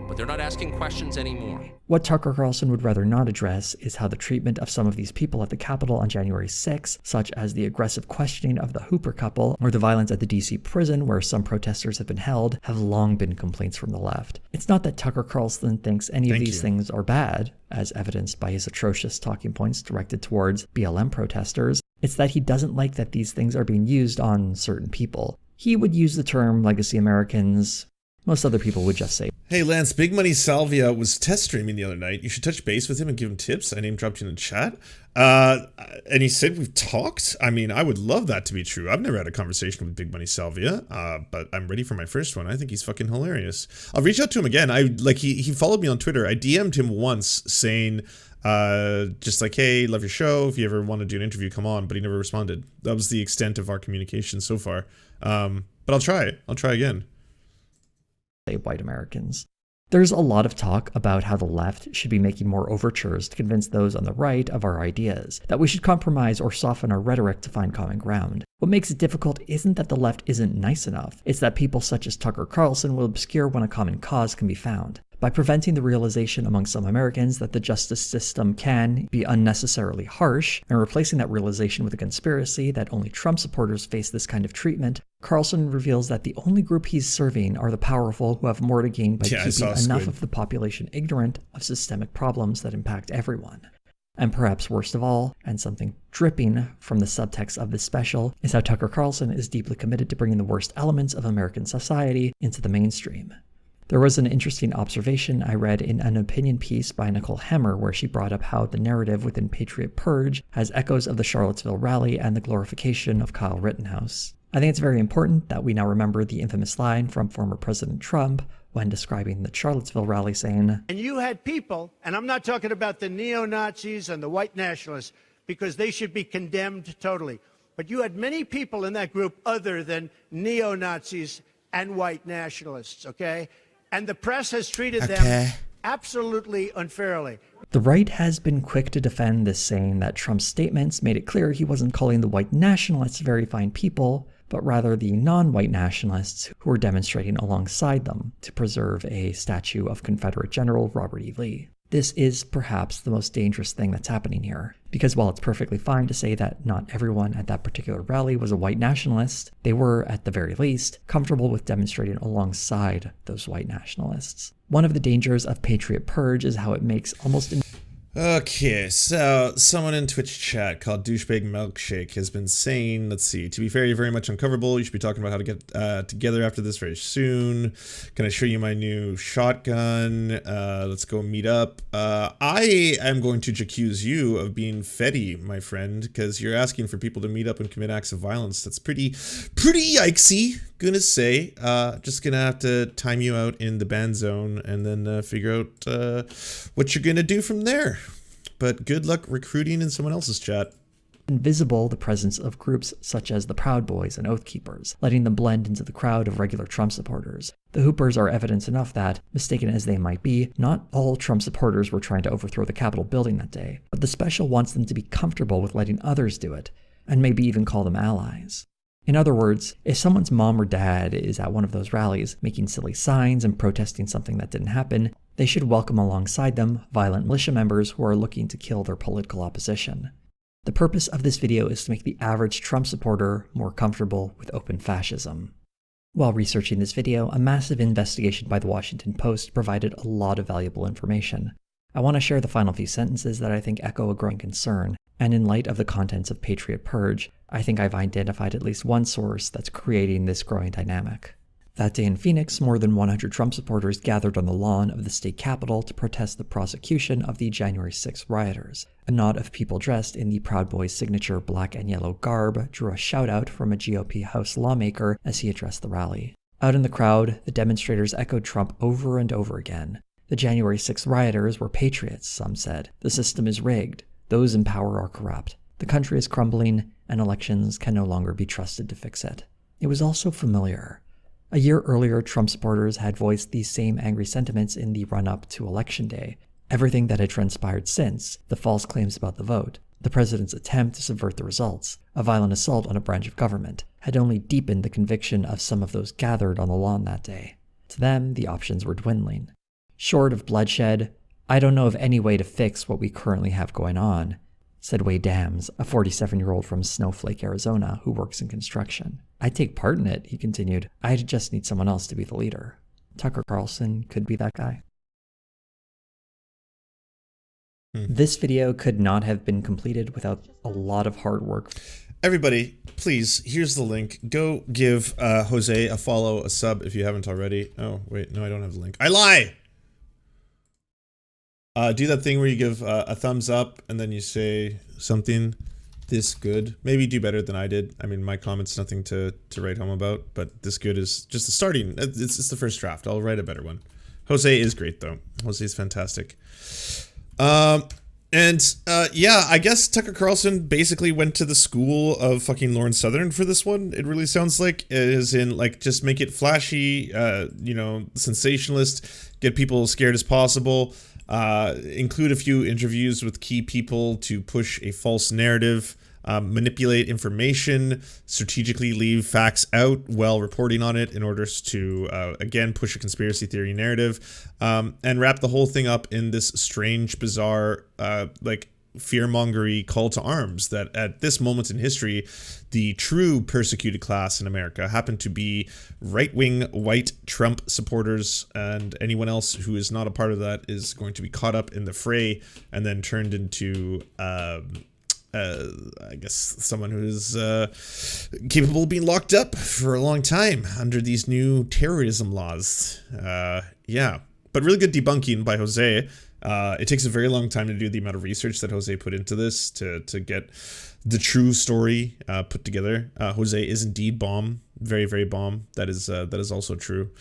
But they're not asking questions anymore. What Tucker Carlson would rather not address is how the treatment of some of these people at the Capitol on January 6th, such as the aggressive questioning of the Hooper couple or the violence at the DC prison where some protesters have been held, have long been complaints from the left. It's not that Tucker Carlson thinks any of these things are bad, as evidenced by his atrocious talking points directed towards BLM protesters. It's that he doesn't like that these things are being used on certain people. He would use the term legacy Americans. Most other people would just say, hey Lance, Big Money Salvia was test streaming the other night. You should touch base with him and give him tips. I name dropped you in the chat. And he said we've talked. I mean, I would love that to be true. I've never had a conversation with Big Money Salvia, but I'm ready for my first one. I think he's fucking hilarious. I'll reach out to him again. He followed me on Twitter. I DM'd him once saying, just like, hey, love your show. If you ever want to do an interview, come on. But he never responded. That was the extent of our communication so far. But I'll try it. I'll try again. White Americans. There's a lot of talk about how the left should be making more overtures to convince those on the right of our ideas, that we should compromise or soften our rhetoric to find common ground. What makes it difficult isn't that the left isn't nice enough, it's that people such as Tucker Carlson will obscure when a common cause can be found. By preventing the realization among some Americans that the justice system can be unnecessarily harsh, and replacing that realization with a conspiracy that only Trump supporters face this kind of treatment, Carlson reveals that the only group he's serving are the powerful who have more to gain by keeping enough of the population ignorant of systemic problems that impact everyone. And perhaps worst of all, and something dripping from the subtext of this special, is how Tucker Carlson is deeply committed to bringing the worst elements of American society into the mainstream. There was an interesting observation I read in an opinion piece by Nicole Hemmer where she brought up how the narrative within Patriot Purge has echoes of the Charlottesville rally and the glorification of Kyle Rittenhouse. I think it's very important that we now remember the infamous line from former President Trump when describing the Charlottesville rally, saying, "And you had people, and I'm not talking about the neo-Nazis and the white nationalists, because they should be condemned totally, but you had many people in that group other than neo-Nazis and white nationalists, okay? And the press has treated them absolutely unfairly." The right has been quick to defend this, saying that Trump's statements made it clear he wasn't calling the white nationalists very fine people, but rather the non-white nationalists who were demonstrating alongside them to preserve a statue of Confederate General Robert E. Lee. This is perhaps the most dangerous thing that's happening here, because while it's perfectly fine to say that not everyone at that particular rally was a white nationalist, they were, at the very least, comfortable with demonstrating alongside those white nationalists. One of the dangers of Patriot Purge is how it makes almost Okay, so someone in Twitch chat called Douchebag Milkshake has been saying, let's see, to be fair, you're very much uncoverable. You should be talking about how to get together after this very soon. Can I show you my new shotgun? Let's go meet up. I am going to accuse you of being fetty, my friend, because you're asking for people to meet up and commit acts of violence. That's pretty yikesy, gonna say. Just gonna have to time you out in the ban zone and then figure out what you're gonna do from there. But good luck recruiting in someone else's chat. Invisible the presence of groups such as the Proud Boys and Oath Keepers, letting them blend into the crowd of regular Trump supporters. The Hoopers are evidence enough that, mistaken as they might be, not all Trump supporters were trying to overthrow the Capitol building that day, but the special wants them to be comfortable with letting others do it, and maybe even call them allies. In other words, if someone's mom or dad is at one of those rallies making silly signs and protesting something that didn't happen, they should welcome alongside them violent militia members who are looking to kill their political opposition. The purpose of this video is to make the average Trump supporter more comfortable with open fascism. While researching this video, a massive investigation by the Washington Post provided a lot of valuable information. I want to share the final few sentences that I think echo a growing concern, and in light of the contents of Patriot Purge, I think I've identified at least one source that's creating this growing dynamic. That day in Phoenix, more than 100 Trump supporters gathered on the lawn of the state capitol to protest the prosecution of the January 6th rioters. A knot of people dressed in the Proud Boys' signature black and yellow garb drew a shout-out from a GOP House lawmaker as he addressed the rally. Out in the crowd, the demonstrators echoed Trump over and over again. The January 6th rioters were patriots, some said. The system is rigged. Those in power are corrupt. The country is crumbling, and elections can no longer be trusted to fix it. It was also familiar. A year earlier, Trump supporters had voiced these same angry sentiments in the run-up to Election Day. Everything that had transpired since, the false claims about the vote, the president's attempt to subvert the results, a violent assault on a branch of government, had only deepened the conviction of some of those gathered on the lawn that day. To them, the options were dwindling. Short of bloodshed, I don't know of any way to fix what we currently have going on, said Wade Dams, a 47-year-old from Snowflake, Arizona, who works in construction. I'd take part in it, he continued. I just need someone else to be the leader. Tucker Carlson could be that guy. This video could not have been completed without a lot of hard work. Everybody, please, here's the link. Go give Jose a follow, a sub if you haven't already. Oh, wait, no, I don't have the link. I lie! Do that thing where you give a thumbs up and then you say something this good. Maybe do better than I did. I mean, my comment's nothing to write home about, but this good is just the starting. It's the first draft. I'll write a better one. Jose is great, though. Jose is fantastic. Yeah, I guess Tucker Carlson basically went to the school of fucking Lauren Southern for this one. It really sounds like, as in, like, just make it flashy, you know, sensationalist, get people as scared as possible. Include a few interviews with key people to push a false narrative manipulate information, strategically leave facts out while reporting on it in order to, again, push a conspiracy theory narrative, and wrap the whole thing up in this strange, bizarre, fear-mongery call to arms that at this moment in history, the true persecuted class in America happen to be right-wing white Trump supporters, and anyone else who is not a part of that is going to be caught up in the fray and then turned into I guess someone who is capable of being locked up for a long time under these new terrorism laws. Yeah, but really good debunking by Jose. It takes a very long time to do the amount of research that Jose put into this to get the true story put together. Jose is indeed bomb, very, very bomb. That is also true.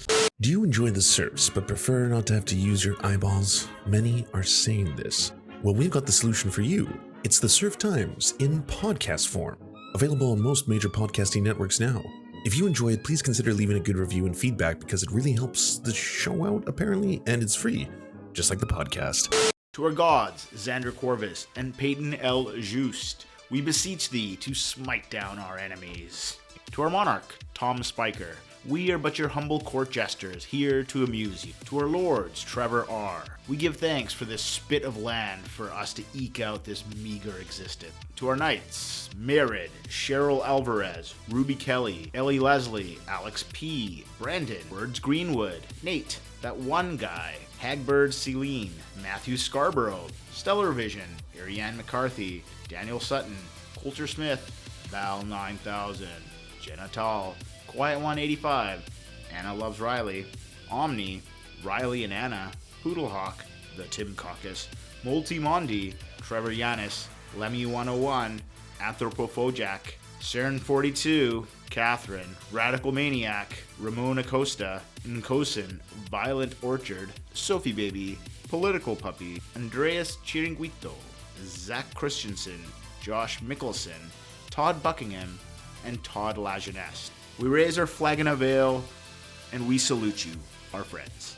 Do you enjoy the Serfs but prefer not to have to use your eyeballs? Many are saying this. Well, we've got the solution for you. It's the Serf Times in podcast form, available on most major podcasting networks now. If you enjoy it, please consider leaving a good review and feedback because it really helps the show out, apparently, and it's free, just like the podcast. To our gods, Xander Corvus and Peyton L. Just, we beseech thee to smite down our enemies. To our monarch, Tom Spiker, we are but your humble court jesters, here to amuse you. To our lords, Trevor R., we give thanks for this spit of land for us to eke out this meager existence. To our knights, Merid, Cheryl Alvarez, Ruby Kelly, Ellie Leslie, Alex P., Brandon, Words Greenwood, Nate, that one guy, Hagbird Celine, Matthew Scarborough, Stellar Vision, Ariane McCarthy, Daniel Sutton, Coulter Smith, Val 9000, Jenna Tall, Quiet 185, Anna Loves Riley, Omni, Riley and Anna, Poodlehawk, The Tim Caucus, Multimondi, Trevor Yanis, Lemmy 101, Anthropophojack, Saren 42, Catherine, Radical Maniac, Ramon Acosta, Nkosin, Violent Orchard, Sophie Baby, Political Puppy, Andreas Chiringuito, Zach Christensen, Josh Mickelson, Todd Buckingham, and Todd Lajeunesse. We raise our flag in a veil, and we salute you, our friends.